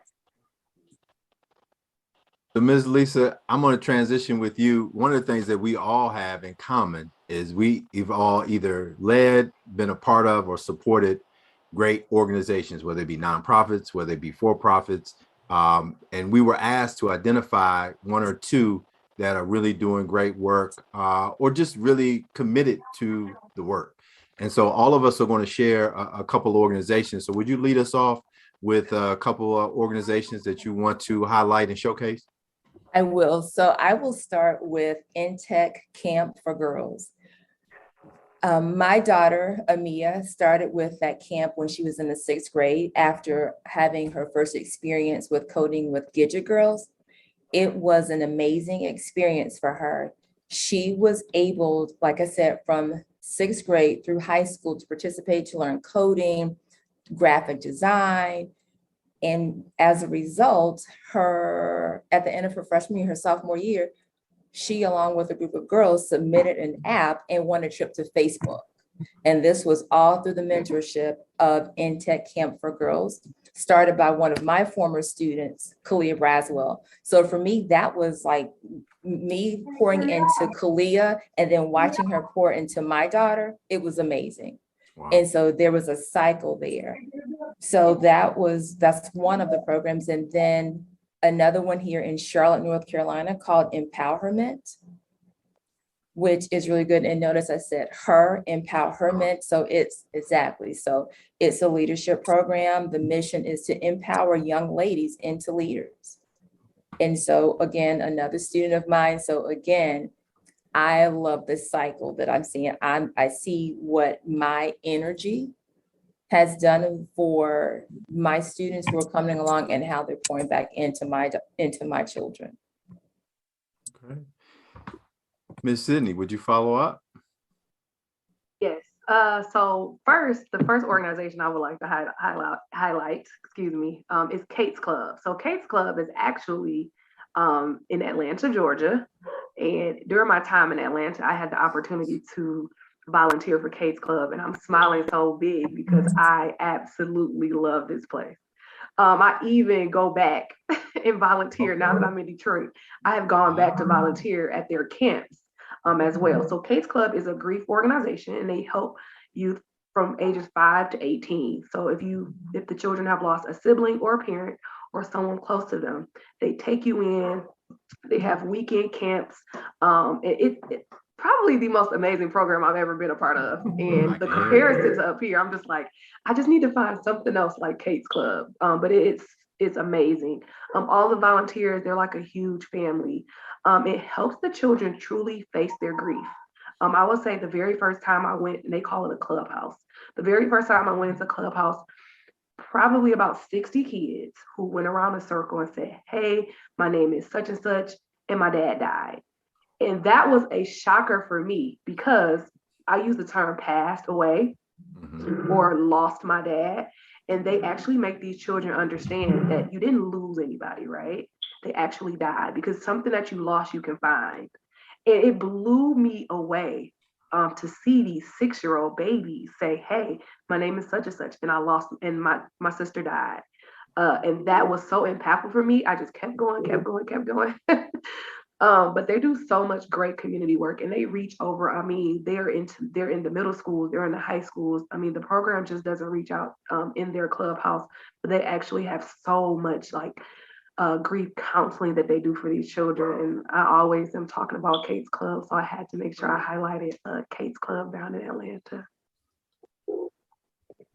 So, Ms. Lisa, I'm going to transition with you. One of the things that we all have in common is we've all either led, been a part of, or supported great organizations, whether it be nonprofits, whether it be for-profits. And we were asked to identify one or two that are really doing great work or just really committed to the work. And so all of us are going to share a couple organizations. So would you lead us off with a couple of organizations that you want to highlight and showcase? I will. So I will start with InTech Camp for Girls. My daughter, Amia, started with that camp when she was in the 6th grade after having her first experience with coding with Gidget Girls. It was an amazing experience for her. She was able, like I said, from 6th grade through high school to participate, to learn coding, graphic design. And as a result, at the end of her freshman year, her sophomore year, she, along with a group of girls, submitted an app and won a trip to Facebook. And this was all through the mentorship of InTech Camp for Girls, started by one of my former students, Kalia Braswell. So for me, that was like me pouring into Kalia and then watching her pour into my daughter. It was amazing. Wow. And so there was a cycle there. So that's one of the programs. And then another one here in Charlotte, North Carolina called Empowerment, which is really good. And notice I said empowerment. So it's a leadership program. The mission is to empower young ladies into leaders. And so again, another student of mine. So again, I love the cycle that I'm seeing. I see what my energy has done for my students who are coming along and how they're pouring back into my children. Okay. Ms. Sydney, would you follow up? Yes. So the first organization I would like to highlight, is Kate's Club. So Kate's Club is actually in Atlanta, Georgia. And during my time in Atlanta, I had the opportunity to volunteer for Kate's Club. And I'm smiling so big because I absolutely love this place. I even go back and volunteer now that I'm in Detroit. I have gone back to volunteer at their camps as well. So Kate's Club is a grief organization, and they help youth from ages 5 to 18. So if the children have lost a sibling or a parent or someone close to them, they take you in. They have weekend camps. It's probably the most amazing program I've ever been a part of. And the comparisons up here, I'm just like, I just need to find something else like Kate's Club. But it's amazing. All the volunteers, they're like a huge family. It helps the children truly face their grief. I would say the very first time I went, and they call it a clubhouse. The very first time I went into clubhouse, probably about 60 kids who went around a circle and said, hey, my name is such and such, and my dad died. And that was a shocker for me because I use the term passed away or lost my dad. And they actually make these children understand that you didn't lose anybody, right? They actually died, because something that you lost, you can find. And it blew me away to see these 6-year-old babies say, hey, my name is such and such, and I lost, and my sister died. And that was so impactful for me. I just kept going. But they do so much great community work, and they reach over. I mean, they're in the middle schools, they're in the high schools. I mean, the program just doesn't reach out in their clubhouse, but they actually have so much like grief counseling that they do for these children. And I always am talking about Kate's Club, so I had to make sure I highlighted Kate's Club down in Atlanta.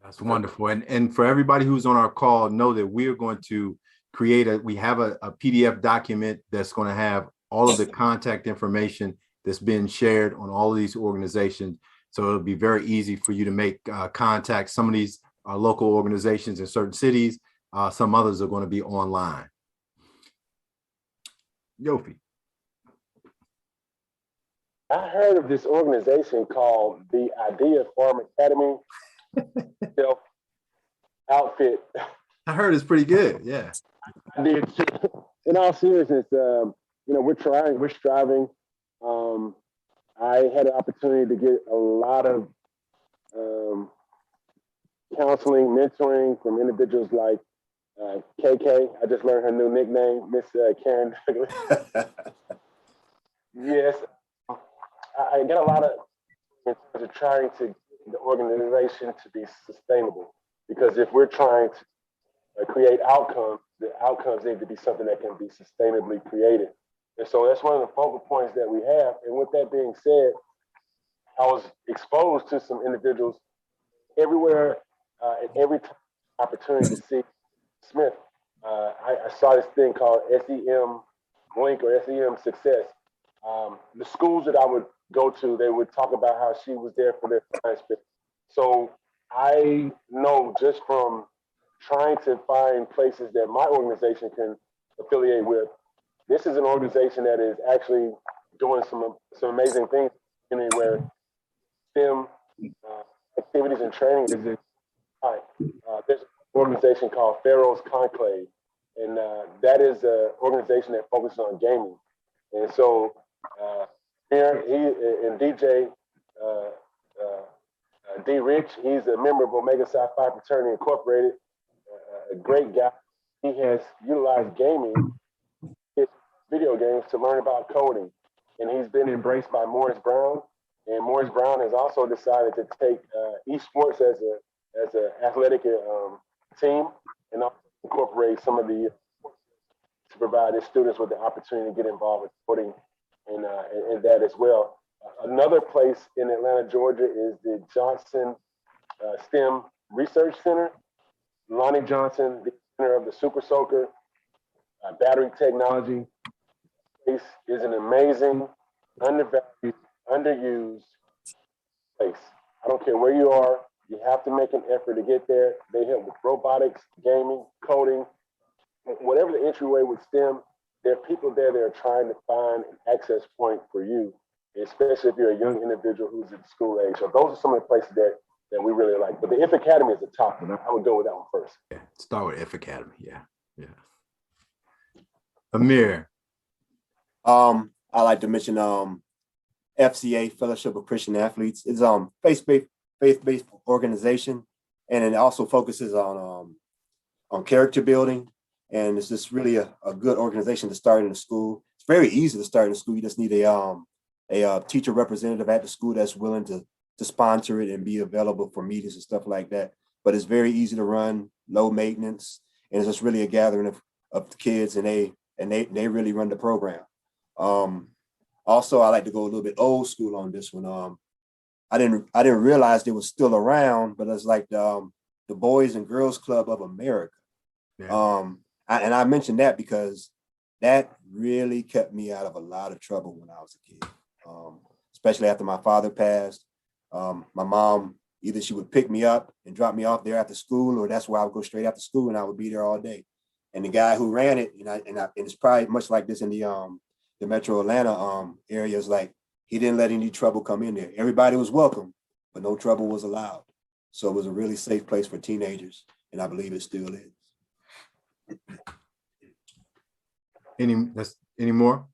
That's wonderful. And for everybody who's on our call, know that we're going to we have a PDF document that's going to have all of the contact information that's been shared on all of these organizations. So it'll be very easy for you to make contact. Some of these are local organizations in certain cities. Some others are going to be online. Yofi. I heard of this organization called the Idea Farm Academy Self Outfit. I heard it's pretty good. Yeah. I did. In all seriousness, we're striving. I had an opportunity to get a lot of counseling, mentoring from individuals like KK. I just learned her new nickname, Miss Karen Douglas. Yes, I get a lot of in terms of trying to the organization to be sustainable, because if we're trying to create outcomes, the outcomes need to be something that can be sustainably created. And so that's one of the focal points that we have. And with that being said, I was exposed to some individuals everywhere at every opportunity to see Smith. I saw this thing called SEM Blink or SEM Success. The schools that I would go to, they would talk about how she was there for their science fair. So I know just from trying to find places that my organization can affiliate with, this is an organization that is actually doing some amazing things where STEM activities and training is there's an organization called Pharaoh's Conclave, and that is an organization that focuses on gaming. And so Here, he and DJ D. Rich, he's a member of Omega Psi Phi Fraternity Incorporated, a great guy. He has utilized gaming, video games, to learn about coding, and he's been embraced by Morris Brown. And Morris Brown has also decided to take esports as an athletic team, and also incorporate some of the to provide his students with the opportunity to get involved with coding and that as well. Another place in Atlanta, Georgia, is the Johnson STEM Research Center. Lonnie Johnson, the center of the Super Soaker battery technology, place is an amazing, undervalued, underused place. I don't care where you are, you have to make an effort to get there. They help with robotics, gaming, coding, whatever the entryway with STEM. There are people there that are trying to find an access point for you, especially if you're a young individual who's at school age. So those are some of the places that we really like. But the If Academy is the top one. I would go with that one first. Yeah, start with If Academy. Yeah. Amir. I like to mention FCA Fellowship of Christian Athletes. It's faith-based organization, and it also focuses on character building. And it's just really a good organization to start in the school. It's very easy to start in the school. You just need a teacher representative at the school that's willing to sponsor it and be available for meetings and stuff like that. But it's very easy to run, low maintenance, and it's just really a gathering of the kids, and they really run the program. Also, I like to go a little bit old school on this one. I didn't realize they were still around, but it's like the Boys and Girls Club of America. Yeah. I mentioned that because that really kept me out of a lot of trouble when I was a kid, especially after my father passed. My mom, either she would pick me up and drop me off there after school, or that's where I would go straight after school, and I would be there all day. And the guy who ran it, and it's probably much like this in the Metro Atlanta area, is like he didn't let any trouble come in there. Everybody was welcome, but no trouble was allowed. So it was a really safe place for teenagers, and I believe it still is. Any more?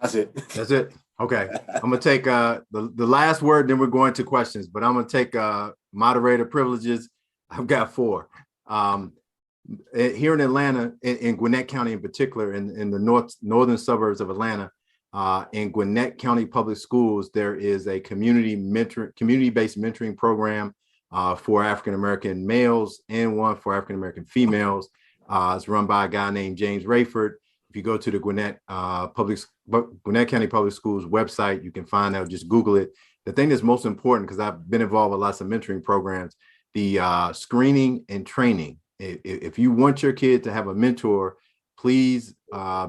That's it. That's it. Okay. I'm gonna take the last word, then we're going to questions, but I'm gonna take moderator privileges. I've got 4. Here in Atlanta, in Gwinnett County in particular, in the northern suburbs of Atlanta, in Gwinnett County Public Schools, there is a community-based mentoring program for African-American males and one for African-American females. It's run by a guy named James Rayford. If you go to the Gwinnett County Public Schools website, you can find out, just Google it. The thing that's most important, because I've been involved with lots of mentoring programs, the screening and training. If you want your kid to have a mentor, please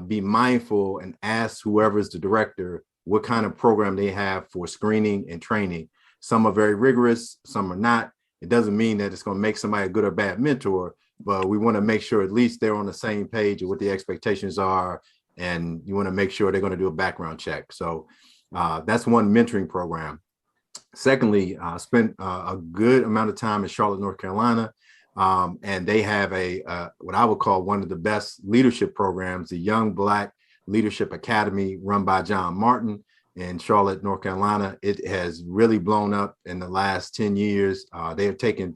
be mindful and ask whoever is the director what kind of program they have for screening and training. Some are very rigorous, some are not. It doesn't mean that it's going to make somebody a good or bad mentor, but we want to make sure at least they're on the same page of what the expectations are, and you want to make sure they're going to do a background check. So that's one mentoring program. Secondly, I spent a good amount of time in Charlotte, North Carolina, and they have what I would call one of the best leadership programs, the Young Black Leadership Academy, run by John Martin in Charlotte, North Carolina. It has really blown up in the last 10 years. They have taken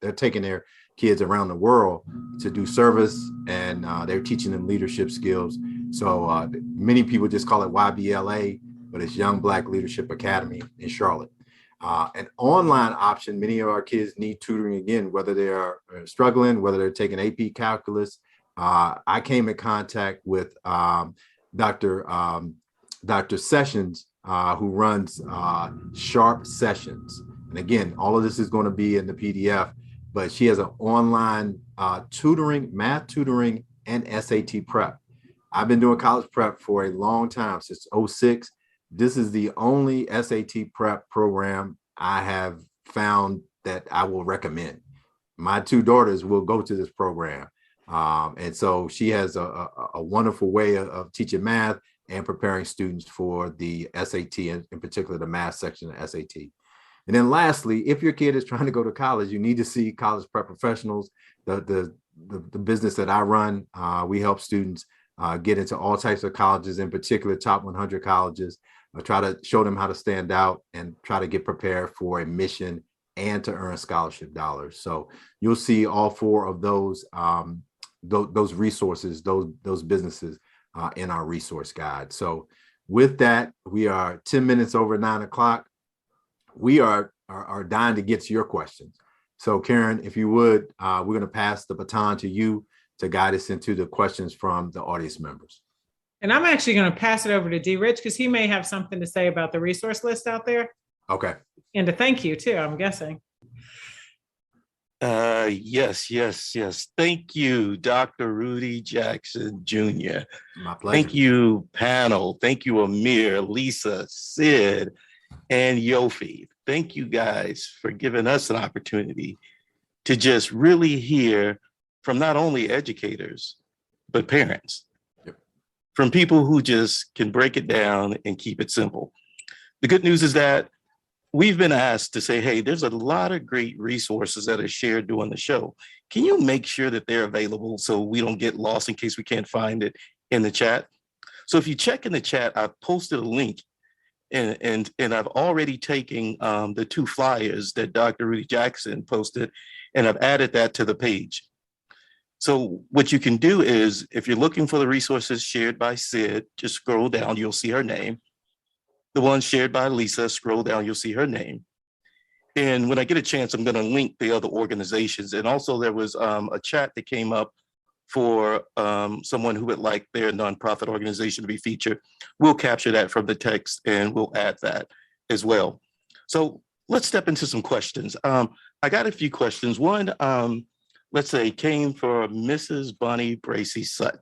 they're taking their kids around the world to do service, and they're teaching them leadership skills. So many people just call it YBLA, but it's Young Black Leadership Academy in Charlotte. An online option, many of our kids need tutoring again, whether they are struggling, whether they're taking AP calculus. I came in contact with Dr. Sessions, who runs Sharp Sessions. And again, all of this is going to be in the PDF, but she has an online tutoring, math tutoring, and SAT prep. I've been doing college prep for a long time, since 2006. This is the only SAT prep program I have found that I will recommend. My 2 daughters will go to this program. And so she has a wonderful way of teaching math and preparing students for the SAT, and in particular, the math section of SAT. And then lastly, if your kid is trying to go to college, you need to see College Prep Professionals, the business that I run. We help students get into all types of colleges, in particular top 100 colleges. Try to show them how to stand out and try to get prepared for admission and to earn scholarship dollars. So you'll see all four of those resources, those businesses in our resource guide. So with that, we are 10 minutes over 9 o'clock. We are dying to get to your questions. So Karen, if you would, we're going to pass the baton to you to guide us into the questions from the audience members. And I'm actually going to pass it over to D. Rich because he may have something to say about the resource list out there. Okay. And to thank you too, I'm guessing. Yes. Thank you, Dr. Rudy Jackson Jr. My pleasure. Thank you, panel. Thank you, Amir, Lisa, Sid, and Yofi. Thank you guys for giving us an opportunity to just really hear from not only educators, but parents. Yep. From people who just can break it down and keep it simple. The good news is that we've been asked to say, hey, there's a lot of great resources that are shared during the show. Can you make sure that they're available so we don't get lost in case we can't find it in the chat? So if you check in the chat, I've posted a link and I've already taken the 2 flyers that Dr. Rudy Jackson posted, and I've added that to the page. So what you can do is, if you're looking for the resources shared by Sid, just scroll down, you'll see her name. The one shared by Lisa, scroll down, you'll see her name. And when I get a chance, I'm going to link the other organizations. And also there was a chat that came up for someone who would like their nonprofit organization to be featured. We'll capture that from the text and we'll add that as well. So let's step into some questions. I got a few questions. One, let's say, came for Mrs. Bonnie Bracy Sutton.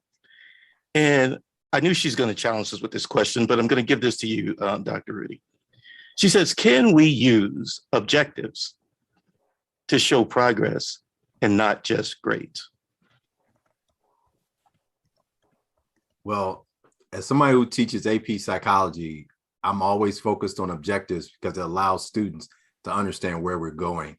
And I knew she's going to challenge us with this question, but I'm going to give this to you, Dr. Rudy. She says, can we use objectives to show progress and not just grades? Well, as somebody who teaches AP psychology, I'm always focused on objectives because it allows students to understand where we're going.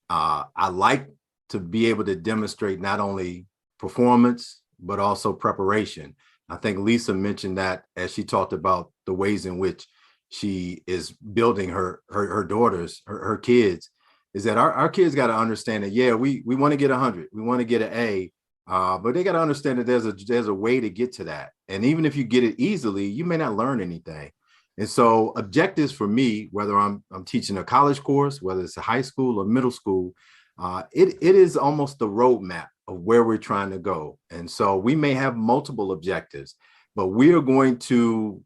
I like to be able to demonstrate not only performance, but also preparation. I think Lisa mentioned that as she talked about the ways in which she is building her daughters, her kids, is that our kids got to understand that, yeah, we want to get 100, we want to get an A, but they got to understand that there's a way to get to that. And even if you get it easily, you may not learn anything. And so objectives for me, whether I'm teaching a college course, whether it's a high school or middle school, it is almost the roadmap of where we're trying to go. And so we may have multiple objectives, but we are going to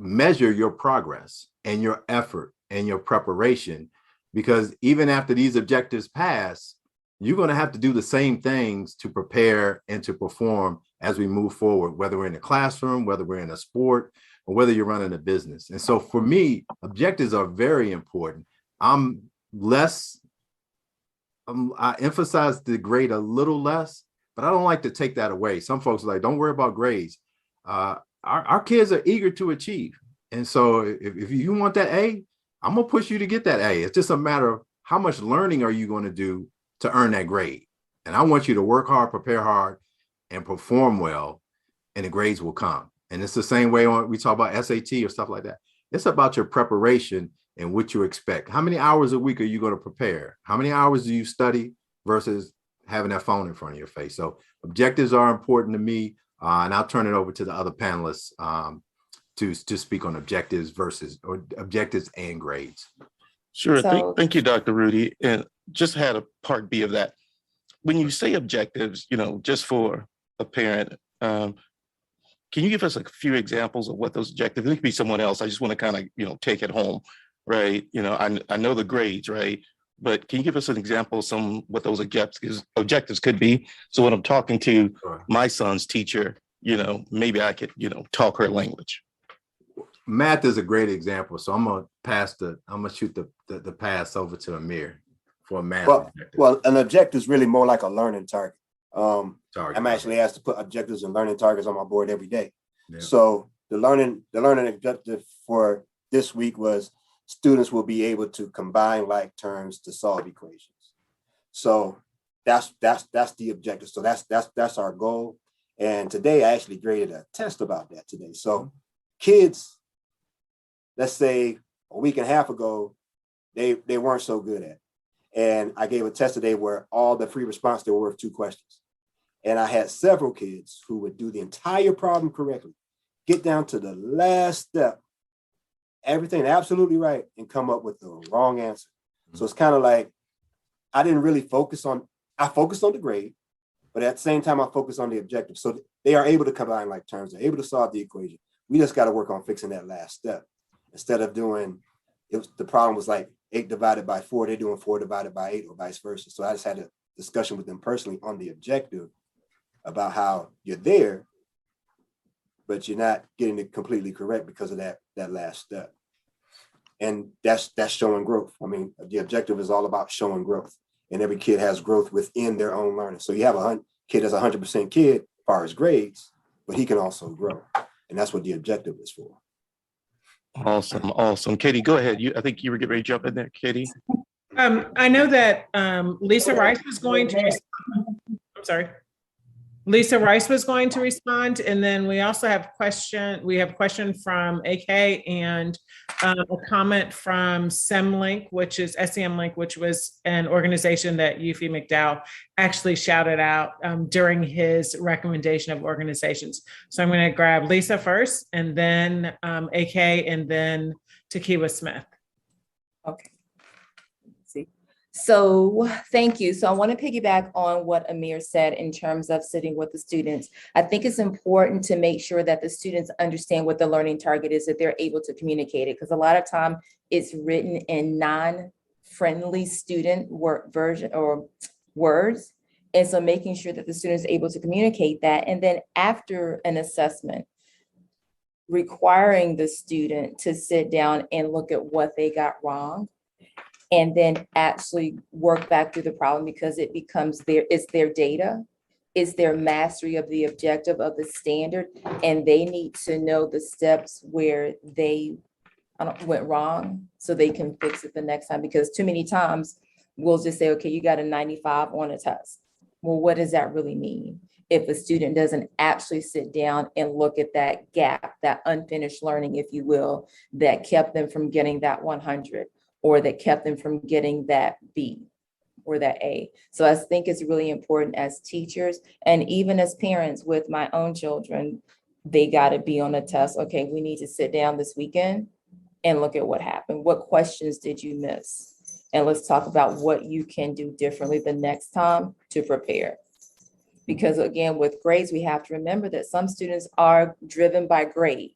measure your progress and your effort and your preparation, because even after these objectives pass, you're going to have to do the same things to prepare and to perform as we move forward, whether we're in a classroom, whether we're in a sport, or whether you're running a business. And so for me, objectives are very important. I emphasize the grade a little less, but I don't like to take that away. Some folks are like, don't worry about grades. Our kids are eager to achieve. And so if you want that A, I'm going to push you to get that A. It's just a matter of how much learning are you going to do to earn that grade. And I want you to work hard, prepare hard, and perform well, and the grades will come. And it's the same way when we talk about SAT or stuff like that. It's about your preparation and what you expect. How many hours a week are you going to prepare? How many hours do you study versus having that phone in front of your face? So objectives are important to me. And I'll turn it over to the other panelists to speak on objectives and grades. Sure. So- Thank you, Dr. Rudy. And just had a part B of that. When you say objectives, just for a parent, can you give us a few examples of what those objectives? It could be someone else. I just want to kind of, take it home, right? I know the grades, right? But can you give us an example of what those objectives could be? So when I'm talking to my son's teacher, maybe I could, talk her language. Math is a great example. So I'm gonna shoot the pass over to Amir for a math objective. Well, an objective is really more like a learning target. Target. I'm actually asked to put objectives and learning targets on my board every day. Yeah. So the learning objective for this week was students will be able to combine like terms to solve equations. So that's the objective. So that's our goal. And today I actually graded a test about that today. So kids, let's say a week and a half ago, they weren't so good at it. And I gave a test today where all the free response, they were worth 2 questions. And I had several kids who would do the entire problem correctly, get down to the last step, everything absolutely right, and come up with the wrong answer. So it's kind of like, I didn't really I focused on the grade, but at the same time, I focused on the objective. So they are able to combine like terms, they're able to solve the equation. We just got to work on fixing that last step. Instead of doing, the problem was like 8 divided by 4, they're doing 4 divided by 8 or vice versa. So I just had a discussion with them personally on the objective about how you're there, but you're not getting it completely correct because of that last step. And that's showing growth. I mean, the objective is all about showing growth, and every kid has growth within their own learning. So you have a kid that's 100% kid as far as grades, but he can also grow. And that's what the objective is for. Awesome. Katie, go ahead. I think you were getting ready to jump in there, Katie. I know that Lisa Rice was going to respond. I'm sorry. Lisa Rice was going to respond, and then we also have a question from AK and a comment from SEMLink, which is SEMLink, which was an organization that Eufy McDowell actually shouted out during his recommendation of organizations. So I'm going to grab Lisa first, and then AK, and then Takiwa Smith. Okay. So thank you. So I want to piggyback on what Amir said in terms of sitting with the students. I think it's important to make sure that the students understand what the learning target is, that they're able to communicate it, because a lot of time it's written in non-friendly student version or words. And so making sure that the student is able to communicate that. And then after an assessment, requiring the student to sit down and look at what they got wrong, and then actually work back through the problem, because it becomes it's their data, it's their mastery of the objective of the standard, and they need to know the steps where they went wrong so they can fix it the next time. Because too many times we'll just say, okay, you got a 95 on a test. Well, what does that really mean? If a student doesn't actually sit down and look at that gap, that unfinished learning, if you will, that kept them from getting that 100. Or that kept them from getting that B or that A. So I think it's really important as teachers and even as parents with my own children, they got to be on a test. Okay, we need to sit down this weekend and look at what happened. What questions did you miss? And let's talk about what you can do differently the next time to prepare. Because again, with grades, we have to remember that some students are driven by grades.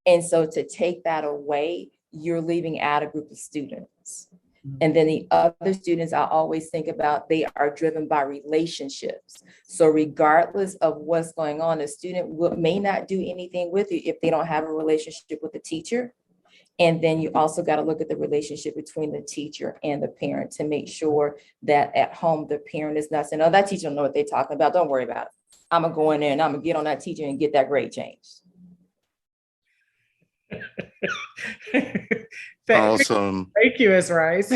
And so to take that away, you're leaving out a group of students. And then the other students, I always think about, they are driven by relationships. So regardless of what's going on, a student may not do anything with you if they don't have a relationship with the teacher. And then you also got to look at the relationship between the teacher and the parent to make sure that at home, the parent is not saying, oh, that teacher don't know what they're talking about. Don't worry about it. I'm going to go in there and I'm going to get on that teacher and get that grade changed. Awesome. Thank you, Ms. Rice.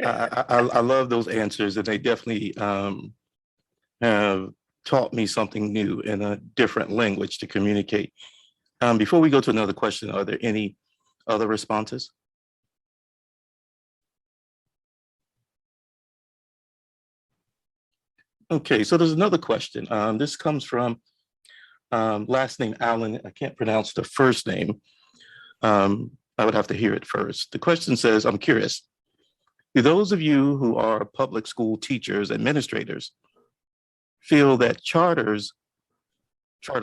I love those answers, and they definitely have taught me something new in a different language to communicate. Before we go to another question, are there any other responses? Okay, so there's another question. This comes from last name Allen. I can't pronounce the first name. I would have to hear it first. The question says, I'm curious, do those of you who are public school teachers, administrators, feel that charter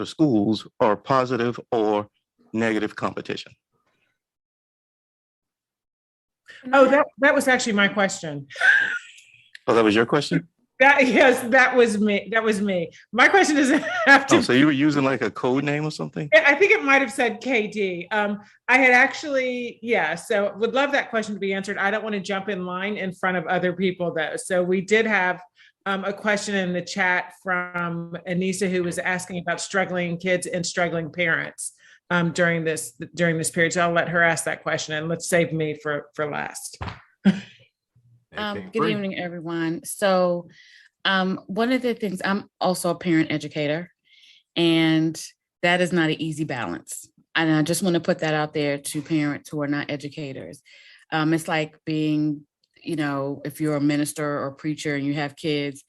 schools are positive or negative competition? Oh, that was actually my question. Oh, that was your question? Yes, that was me. My question doesn't have to. Oh, so you were using like a code name or something? I think it might have said KD. I had actually, so would love that question to be answered. I don't want to jump in line in front of other people though. So we did have a question in the chat from Anissa, who was asking about struggling kids and struggling parents during this period. So I'll let her ask that question, and let's save me for last. Good evening, everyone. So One of the things, I'm also a parent educator, and that is not an easy balance. And I just want to put that out there to parents who are not educators. It's like being, if you're a minister or preacher and you have kids,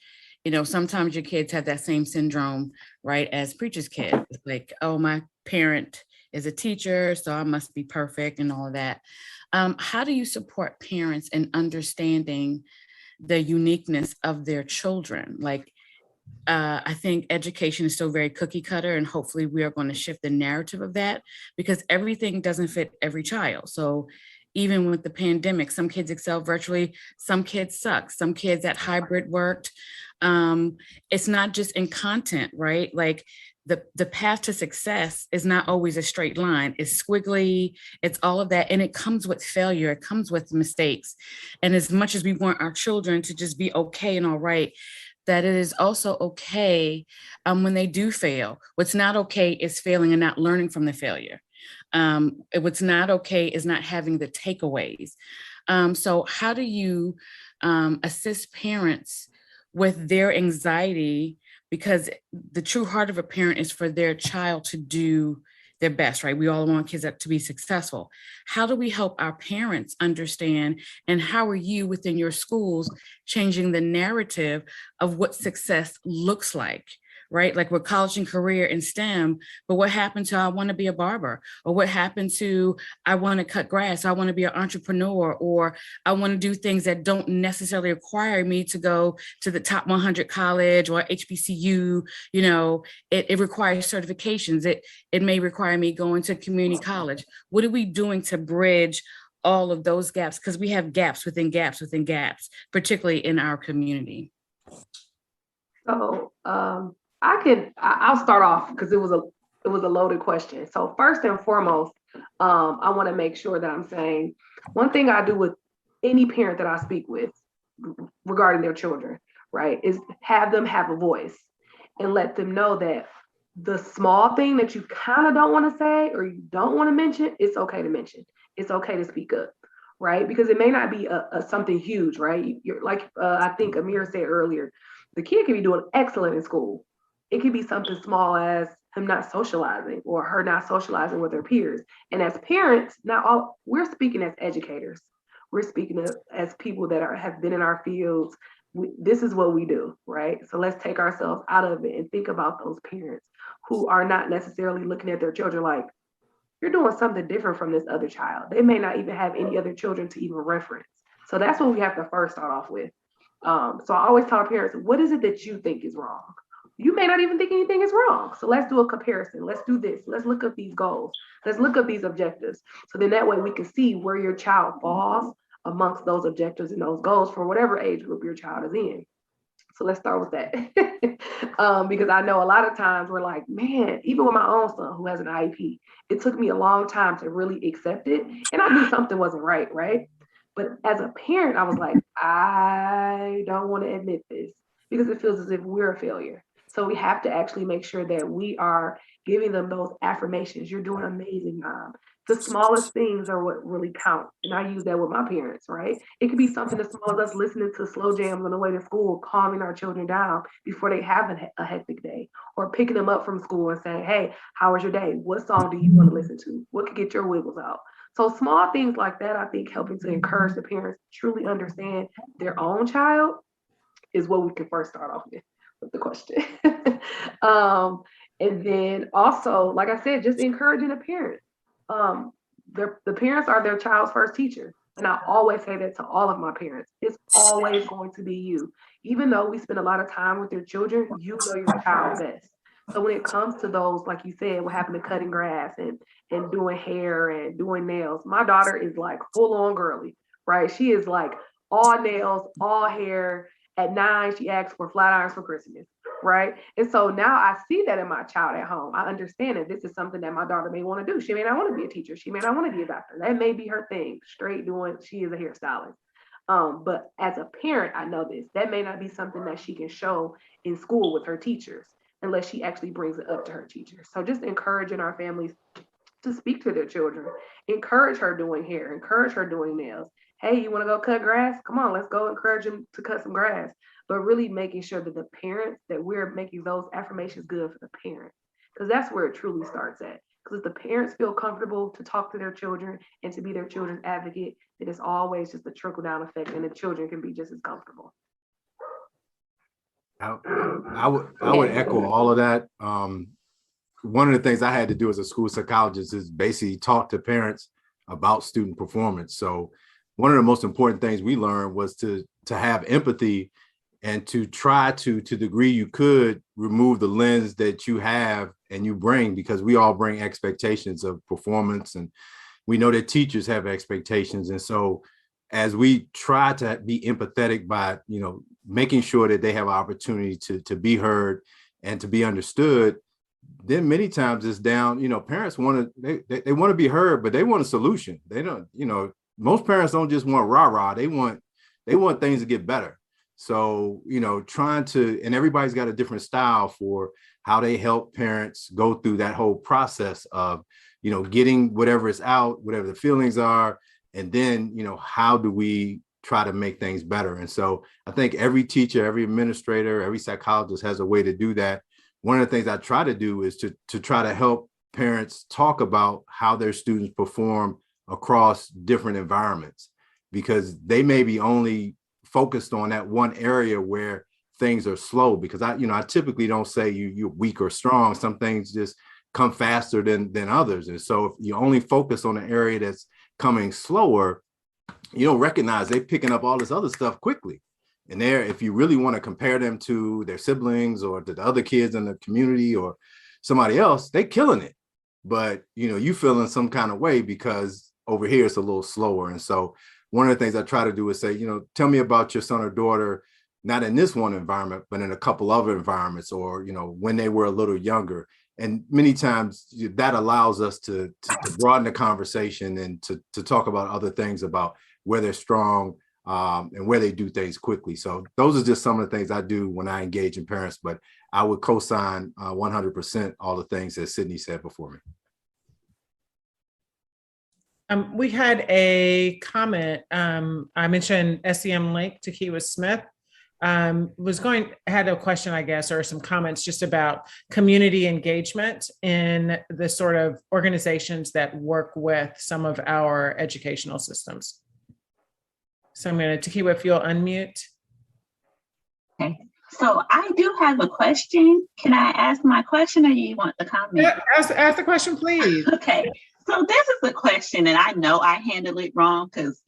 sometimes your kids have that same syndrome, right, as preacher's kid. It's like, oh, my parent is a teacher, so I must be perfect and all of that. How do you support parents in understanding the uniqueness of their children? Like, I think education is still very cookie cutter, and hopefully we are going to shift the narrative of that, because everything doesn't fit every child. So even with the pandemic, some kids excel virtually, some kids suck, some kids at hybrid worked. It's not just in content, right? Like the path to success is not always a straight line. It's squiggly, it's all of that. And it comes with failure, it comes with mistakes. And as much as we want our children to just be okay and all right, that it is also okay when they do fail. What's not okay is failing and not learning from the failure. What's not okay is not having the takeaways. So how do you assist parents with their anxiety? Because the true heart of a parent is for their child to do their best, right? We all want kids to be successful. How do we help our parents understand, and how are you within your schools changing the narrative of what success looks like, right? Like with college and career in STEM, but what happened to I want to be a barber? Or what happened to I want to cut grass, I want to be an entrepreneur, or I want to do things that don't necessarily require me to go to the top 100 college or HBCU. It requires certifications. It may require me going to community college. What are we doing to bridge all of those gaps? Because we have gaps within gaps within gaps, particularly in our community. So I'll start off because it was a loaded question. So first and foremost, I want to make sure that I'm saying one thing I do with any parent that I speak with regarding their children, right, is have them have a voice and let them know that the small thing that you kind of don't want to say or you don't want to mention, it's okay to mention. It's okay to speak up, right? Because it may not be something huge, right? You're like I think Amir said earlier, the kid can be doing excellent in school. It could be something small as him not socializing or her not socializing with her peers. And as parents, we're speaking as educators. We're speaking as people that have been in our fields. This is what we do, right? So let's take ourselves out of it and think about those parents who are not necessarily looking at their children like, you're doing something different from this other child. They may not even have any other children to even reference. So that's what we have to first start off with. So I always tell parents, what is it that you think is wrong? You may not even think anything is wrong. So let's do a comparison. Let's do this. Let's look up these goals. Let's look up these objectives. So then that way we can see where your child falls amongst those objectives and those goals for whatever age group your child is in. So let's start with that. Because I know a lot of times we're like, man, even with my own son who has an IEP, it took me a long time to really accept it. And I knew something wasn't right? But as a parent, I was like, I don't want to admit this because it feels as if we're a failure. So we have to actually make sure that we are giving them those affirmations. You're doing amazing, Mom. The smallest things are what really count. And I use that with my parents, right? It could be something as small as us listening to slow jams on the way to school, calming our children down before they have a hectic day, or picking them up from school and saying, hey, how was your day? What song do you want to listen to? What could get your wiggles out? So small things like that, I think helping to encourage the parents to truly understand their own child is what we can first start off with the question. And then also, like I said, just encouraging the parent. The parents are their child's first teacher. And I always say that to all of my parents. It's always going to be you. Even though we spend a lot of time with your children, you know your child best. So when it comes to those, like you said, what happened to cutting grass and doing hair and doing nails, my daughter is like full on girly, right? She is like all nails, all hair. At 9, she asked for flat irons for Christmas, right? And so now I see that in my child at home. I understand that this is something that my daughter may want to do. She may not want to be a teacher. She may not want to be a doctor. That may be her thing, straight doing, she is a hairstylist. But as a parent, I know this. That may not be something that she can show in school with her teachers unless she actually brings it up to her teachers. So just encouraging our families to speak to their children, encourage her doing hair, encourage her doing nails, hey, you want to go cut grass? Come on, let's go encourage them to cut some grass. But really making sure that the parents, that we're making those affirmations good for the parents, because that's where it truly starts at. Because if the parents feel comfortable to talk to their children and to be their children's advocate, then it's always just a trickle down effect, and the children can be just as comfortable. I would echo all of that. One of the things I had to do as a school psychologist is basically talk to parents about student performance. So one of the most important things we learned was to have empathy and to try to the degree you could, remove the lens that you have and you bring, because we all bring expectations of performance, and we know that teachers have expectations. And so as we try to be empathetic by, making sure that they have an opportunity to be heard and to be understood, then many times it's down, parents want to, they want to be heard, but they want a solution. They don't, most parents don't just want rah-rah. They want things to get better. So, trying to, and everybody's got a different style for how they help parents go through that whole process of, getting whatever is out, whatever the feelings are, and then, how do we try to make things better? And so I think every teacher, every administrator, every psychologist has a way to do that. One of the things I try to do is to try to help parents talk about how their students perform across different environments, because they may be only focused on that one area where things are slow. Because I typically don't say you're weak or strong. Some things just come faster than others. And so if you only focus on an area that's coming slower, you don't recognize they're picking up all this other stuff quickly. And if you really want to compare them to their siblings or to the other kids in the community or somebody else, they're killing it. But, you feel in some kind of way because over here it's a little slower. And so one of the things I try to do is say, tell me about your son or daughter, not in this one environment, but in a couple other environments, or, when they were a little younger. And many times that allows us to broaden the conversation and to talk about other things about where they're strong, and where they do things quickly. So those are just some of the things I do when I engage in parents, but I would co-sign 100% all the things that Sydney said before me. We had a comment. I mentioned SEM link to Kiwa Smith. Had a question, I guess, or some comments just about community engagement in the sort of organizations that work with some of our educational systems. So I'm going to, Takiwa, if you'll unmute. Okay, so I do have a question. Can I ask my question, or you want the comment? Yeah, ask the question, please. Okay, so this is the question, and I know I handled it wrong because,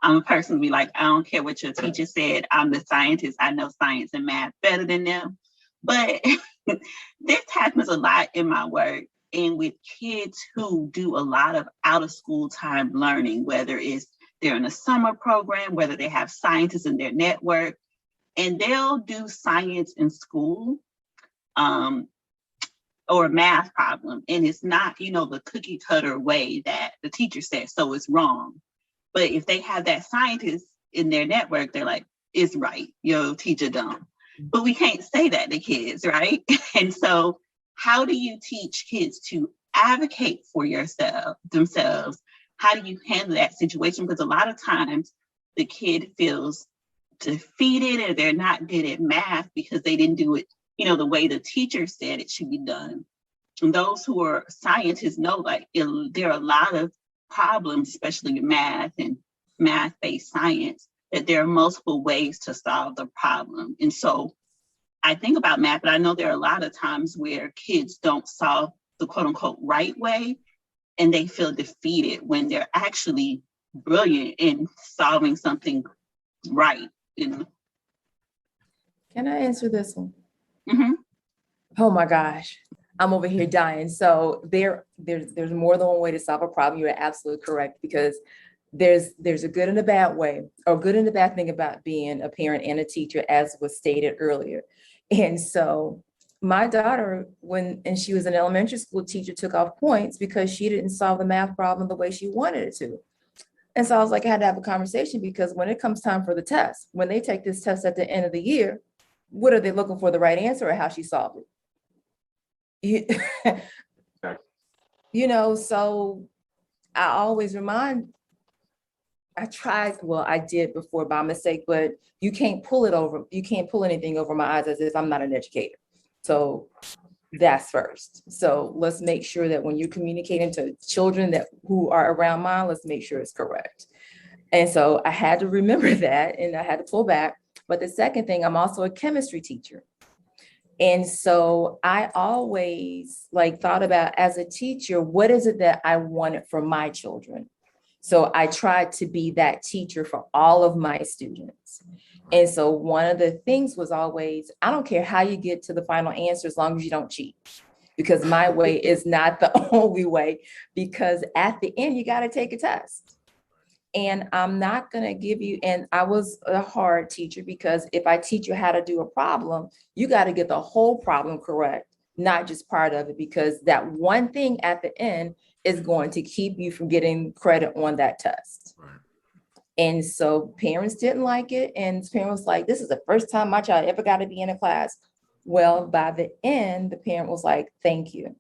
I'm a person to be like, I don't care what your teacher said. I'm the scientist. I know science and math better than them. But this happens a lot in my work and with kids who do a lot of out of school time learning, whether it's they're in a summer program, whether they have scientists in their network, and they'll do science in school or a math problem. And it's not, the cookie cutter way that the teacher said, so it's wrong. But if they have that scientist in their network, they're like, it's right, your teacher dumb. But we can't say that to kids, right? And so how do you teach kids to advocate for themselves? How do you handle that situation? Because a lot of times the kid feels defeated or they're not good at math because they didn't do it, the way the teacher said it should be done. And those who are scientists know there are a lot of problems, especially in math and math-based science, that there are multiple ways to solve the problem. And so I think about math, but I know there are a lot of times where kids don't solve the quote unquote right way, and they feel defeated when they're actually brilliant in solving something right. Can I answer this one? Mm-hmm. Oh my gosh, I'm over here dying. So there's more than one way to solve a problem. You're absolutely correct, because there's a good and a bad way, or good and a bad thing about being a parent and a teacher, as was stated earlier. And so my daughter, when she was an elementary school teacher, took off points because she didn't solve the math problem the way she wanted it to. And so I was like, I had to have a conversation, because when it comes time for the test, when they take this test at the end of the year, what are they looking for, the right answer or how she solved it? So I always remind I tried, well, I did before by mistake, but you can't pull it over. You can't pull anything over my eyes as if I'm not an educator. So that's first. So let's make sure that when you're communicating to children that who are around mine, let's make sure it's correct. And so I had to remember that and I had to pull back. But the second thing, I'm also a chemistry teacher. And so I always thought about, as a teacher, what is it that I wanted for my children? So I tried to be that teacher for all of my students. And so one of the things was always, I don't care how you get to the final answer as long as you don't cheat, because my way is not the only way, because at the end, you got to take a test. And I'm not going to give you, and I was a hard teacher, because if I teach you how to do a problem, you got to get the whole problem correct, not just part of it, because that one thing at the end is going to keep you from getting credit on that test. Right. And so parents didn't like it. And parents was like, this is the first time my child ever got to be in a class. Well, by the end, the parent was like, thank you,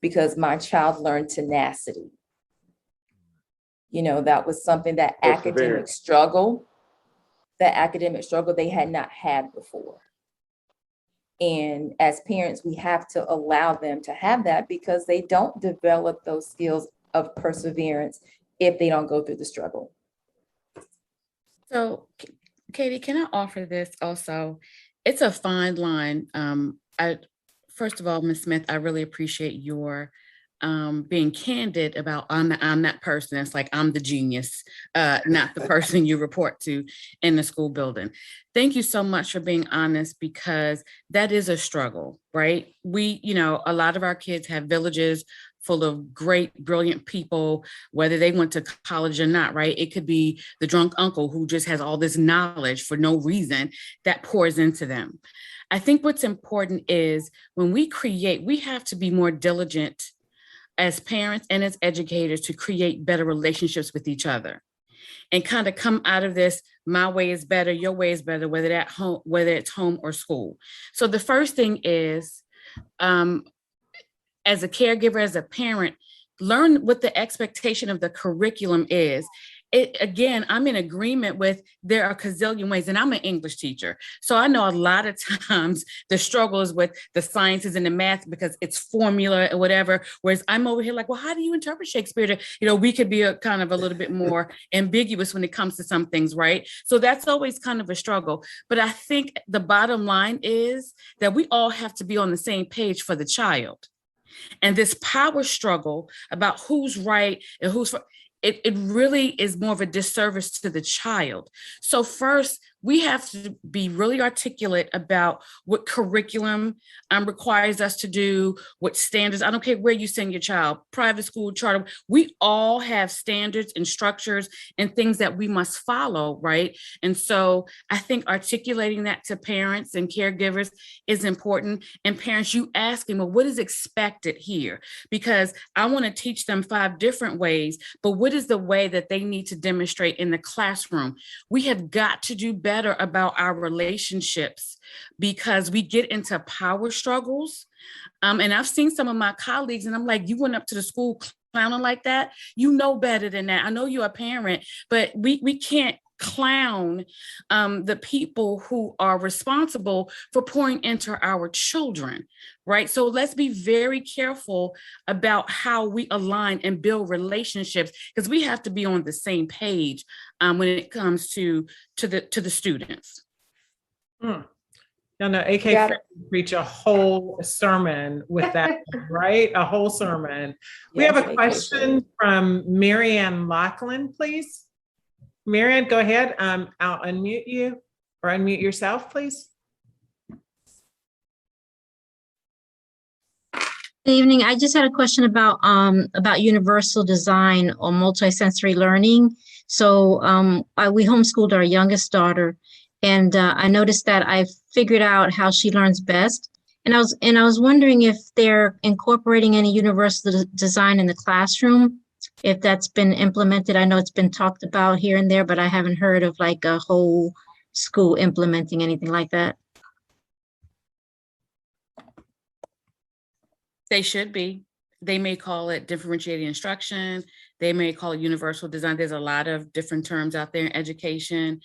because my child learned tenacity. You know, that was something that academic struggle they had not had before. And as parents, we have to allow them to have that, because they don't develop those skills of perseverance if they don't go through the struggle. So, Katie, can I offer this also? It's a fine line. First of all, Ms. Smith, I really appreciate your being candid about I'm that person. It's like I'm the genius, not the person you report to in the school building. Thank you so much for being honest, because that is a struggle, right? We, a lot of our kids have villages full of great, brilliant people, whether they went to college or not, right? It could be the drunk uncle who just has all this knowledge for no reason that pours into them. I think what's important is when we create, we have to be more diligent as parents and as educators to create better relationships with each other and kind of come out of this, my way is better, your way is better, whether it's home or school. So the first thing is, as a caregiver, as a parent, learn what the expectation of the curriculum is. Again, I'm in agreement with there are a gazillion ways, and I'm an English teacher. So I know a lot of times the struggle is with the sciences and the math because it's formula or whatever. Whereas I'm over here like, well, how do you interpret Shakespeare? We could be a little bit more ambiguous when it comes to some things, right? So that's always kind of a struggle. But I think the bottom line is that we all have to be on the same page for the child. And this power struggle about who's right and who's it really is more of a disservice to the child. So first, we have to be really articulate about what curriculum requires us to do, what standards. I don't care where you send your child, private school, charter. We all have standards and structures and things that we must follow, right? And so I think articulating that to parents and caregivers is important. And parents, you asking, well, what is expected here? Because I want to teach them 5 different ways, but what is the way that they need to demonstrate in the classroom? We have got to do better about our relationships, because we get into power struggles. And I've seen some of my colleagues and I'm like, you went up to the school clowning like that? You know better than that. I know you're a parent, but we can't clown the people who are responsible for pouring into our children, right? So let's be very careful about how we align and build relationships, because we have to be on the same page when it comes to the students. No, AK preach a whole sermon with that, right? A whole sermon. We have a question from Marianne Lachlan, please. Marianne, go ahead. I'll unmute you, or unmute yourself, please. Good evening. I just had a question about universal design or multisensory learning. So we homeschooled our youngest daughter, and I noticed that I figured out how she learns best. And I was wondering if they're incorporating any universal design in the classroom, if that's been implemented. I know it's been talked about here and there, but I haven't heard of like a whole school implementing anything like that. They should be. They may call it differentiated instruction. They may call it universal design. There's a lot of different terms out there in education.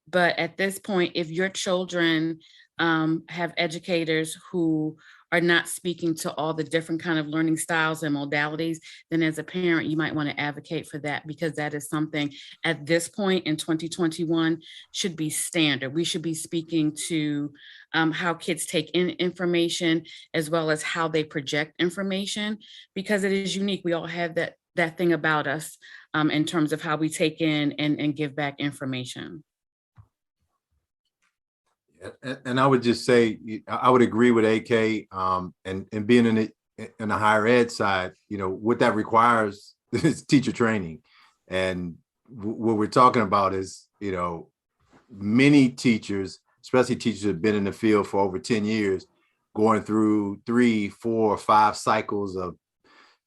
But at this point, if your children have educators who are not speaking to all the different kind of learning styles and modalities, then as a parent, you might want to advocate for that, because that is something at this point in 2021 should be standard. We should be speaking to how kids take in information as well as how they project information, because it is unique. We all have that thing about us in terms of how we take in and give back information. And I would just say, I would agree with AK, and being in the higher ed side, what that requires is teacher training. And what we're talking about is, many teachers, especially teachers that have been in the field for over 10 years, going through 3, 4, 5 cycles of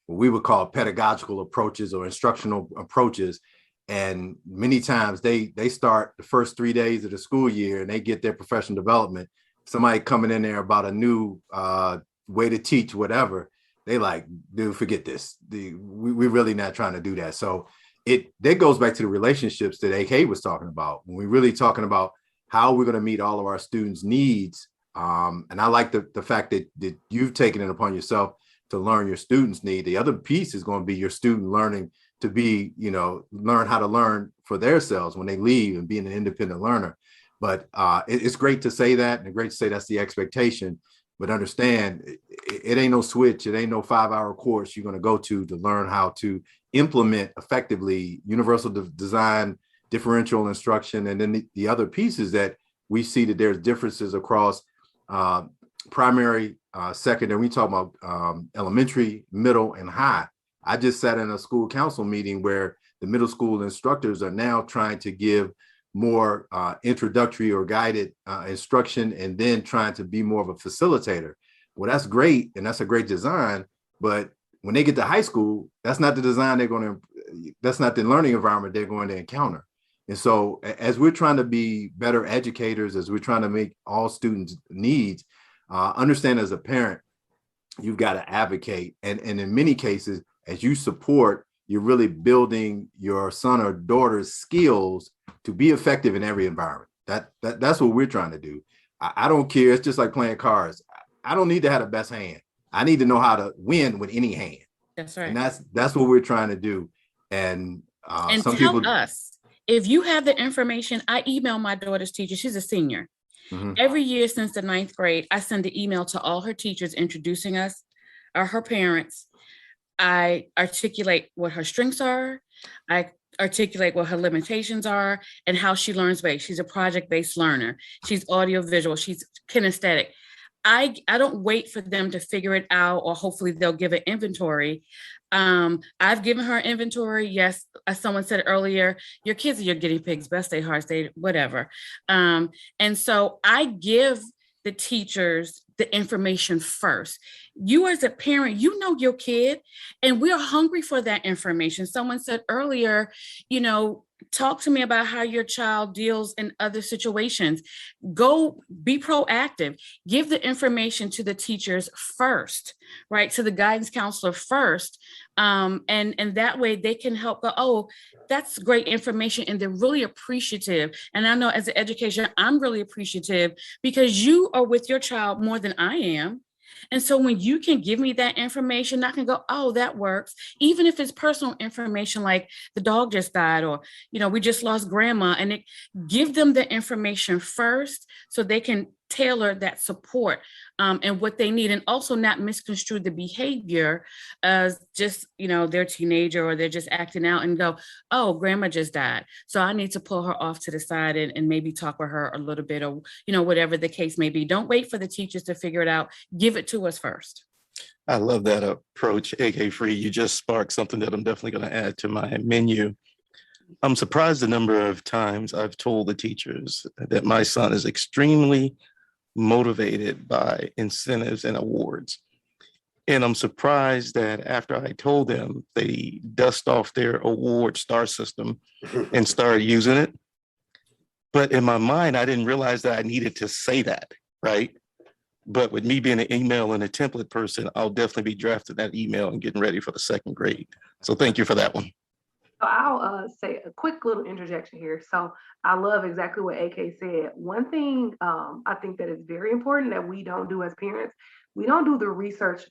what we would call pedagogical approaches or instructional approaches. And many times they start the first 3 days of the school year and they get their professional development. Somebody coming in there about a new way to teach whatever, they like, dude, forget this. We're really not trying to do that. So that goes back to the relationships that AK was talking about. When we're really talking about how we're going to meet all of our students' needs. And I like the fact that you've taken it upon yourself to learn your students' need. The other piece is going to be your student learning to be, learn how to learn for themselves when they leave and being an independent learner. But it's great to say that, and great to say that's the expectation. But understand, it ain't no switch. It ain't no 5-hour course you're going to go to learn how to implement effectively universal design, differential instruction. And then the other piece is that we see that there's differences across primary, secondary. We talk about elementary, middle, and high. I just sat in a school council meeting where the middle school instructors are now trying to give more introductory or guided instruction, and then trying to be more of a facilitator. Well, that's great, and that's a great design. But when they get to high school, that's not the design that's not the learning environment they're going to encounter. And so as we're trying to be better educators, as we're trying to make all students' needs, understand as a parent, you've got to advocate. And in many cases, as you support, you're really building your son or daughter's skills to be effective in every environment. That's what we're trying to do. I don't care. It's just like playing cards. I don't need to have the best hand. I need to know how to win with any hand. That's right. And that's what we're trying to do. And some tell people, us, if you have the information. I email my daughter's teacher. She's a senior. Every year since the 9th grade, I send an email to all her teachers introducing us, or her parents. I articulate what her strengths are. I articulate what her limitations are and how she learns best. She's a project-based learner. She's audio-visual. She's kinesthetic. I don't wait for them to figure it out, or hopefully they'll give an inventory. I've given her inventory. Yes, as someone said earlier, your kids are your guinea pigs, best day, hard day, whatever. And so I give the teachers the information first. You as a parent, you know your kid, and we're hungry for that information. Someone said earlier, talk to me about how your child deals in other situations. Go be proactive. Give the information to the teachers first, right? To the guidance counselor first. And that way they can help go, oh, that's great information. And they're really appreciative. And I know as an educator, I'm really appreciative because you are with your child more than I am. And so when you can give me that information, I can go, oh, that works. Even if it's personal information, like the dog just died, or, we just lost grandma, and give them the information first so they can tailor that support and what they need, and also not misconstrue the behavior as just, they're a teenager or they're just acting out and go, oh, grandma just died, so I need to pull her off to the side and maybe talk with her a little bit, or, whatever the case may be. Don't wait for the teachers to figure it out. Give it to us first. I love that approach, AK Free. You just sparked something that I'm definitely going to add to my menu. I'm surprised the number of times I've told the teachers that my son is extremely motivated by incentives and awards. And I'm surprised that after I told them, they dust off their award star system and started using it. But in my mind, I didn't realize that I needed to say that, right? But with me being an email and a template person, I'll definitely be drafting that email and getting ready for the second grade. So thank you for that one. So I'll say a quick little interjection here. So I love exactly what AK said. One thing I think that is very important that we don't do as parents, we don't do the research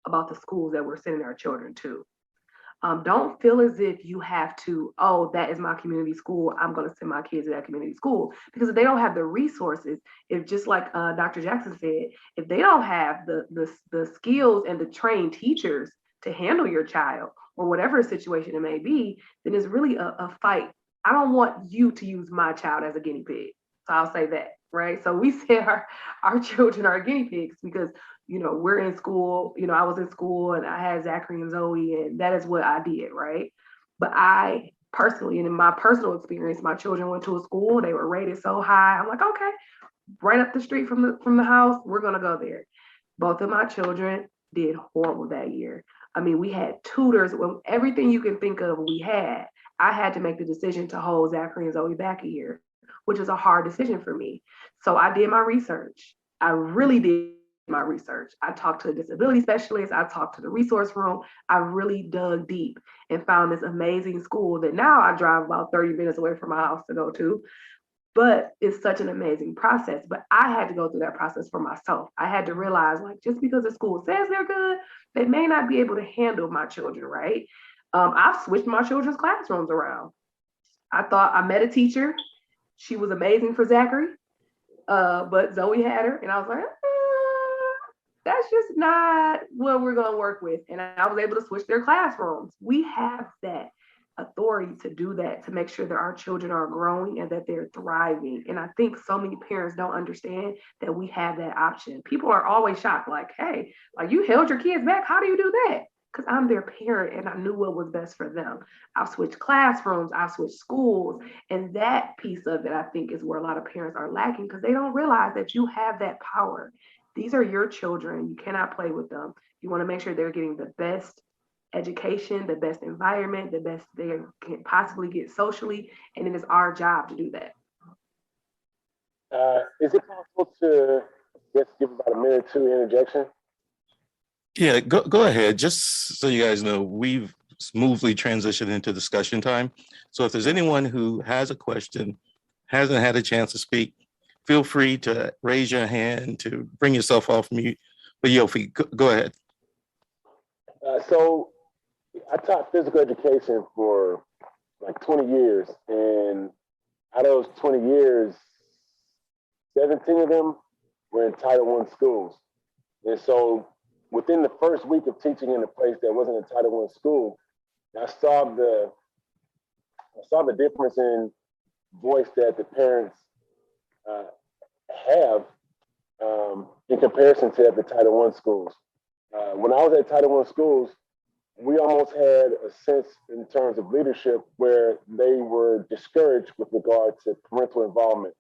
about the schools that we're sending our children to. Don't feel as if you have to, oh, that is my community school, I'm going to send my kids to that community school. Because if they don't have the resources, if just like Dr. Jackson said, if they don't have the skills and the trained teachers to handle your child or whatever situation it may be, then it's really a fight. I don't want you to use my child as a guinea pig. So I'll say that, right? So we say our children are guinea pigs because we're in school, I was in school and I had Zachary and Zoe, and that is what I did, right? But I personally, and in my personal experience, my children went to a school, they were rated so high. I'm like, okay, right up the street from the house, we're gonna go there. Both of my children did horrible that year. I mean, we had tutors, everything you can think of, we had. I had to make the decision to hold Zachary and Zoe back a year, which is a hard decision for me. So I did my research. I really did my research. I talked to a disability specialist. I talked to the resource room. I really dug deep and found this amazing school that now I drive about 30 minutes away from my house to go to. But it's such an amazing process. But I had to go through that process for myself. I had to realize, like, just because the school says they're good, they may not be able to handle my children, right? I've switched my children's classrooms around. I met a teacher. She was amazing for Zachary, but Zoe had her, and I was like, that's just not what we're going to work with. And I was able to switch their classrooms. We have that authority to do that, to make sure that our children are growing and that they're thriving. And I think so many parents don't understand that we have that option. People are always shocked, like, hey, like, you held your kids back. How do you do that? Because I'm their parent and I knew what was best for them. I've switched classrooms, I've switched schools. And that piece of it, I think, is where a lot of parents are lacking, because they don't realize that you have that power. These are your children. You cannot play with them. You want to make sure they're getting the best education, the best environment, the best they can possibly get socially. And it is our job to do that. Is it possible to just give about a minute or two interjection? Yeah, go ahead. Just so you guys know, we've smoothly transitioned into discussion time. So if there's anyone who has a question, hasn't had a chance to speak, feel free to raise your hand, to bring yourself off mute. But Yofi, go ahead. So I taught physical education for like 20 years. And out of those 20 years, 17 of them were in Title I schools. And so within the first week of teaching in a place that wasn't a Title I school, I saw the difference in voice that the parents have in comparison to at the Title I schools. When I was at Title I schools, we almost had a sense in terms of leadership where they were discouraged with regard to parental involvement.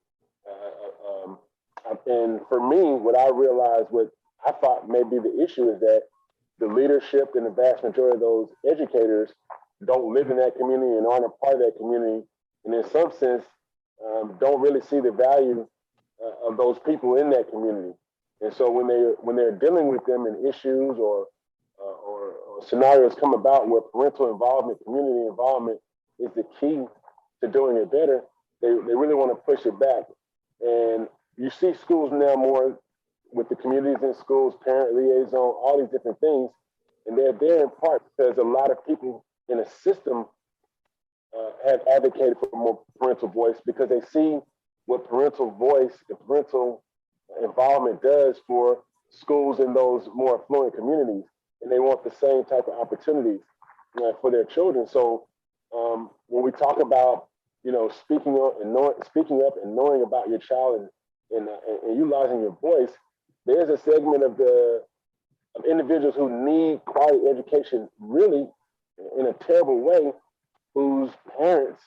And for me, what I realized, what I thought may be the issue, is that the leadership and the vast majority of those educators don't live in that community and aren't a part of that community. And in some sense, don't really see the value of those people in that community. And so when they're dealing with them in issues or scenarios come about where parental involvement, community involvement is the key to doing it better, they really want to push it back. And you see schools now more with the communities in schools, parent liaison, all these different things. And they're there in part because a lot of people in a system have advocated for more parental voice, because they see what parental voice and parental involvement does for schools in those more affluent communities. And they want the same type of opportunities for their children. So when we talk about, speaking up and knowing about your child and utilizing your voice, there's a segment of individuals who need quality education really in a terrible way, whose parents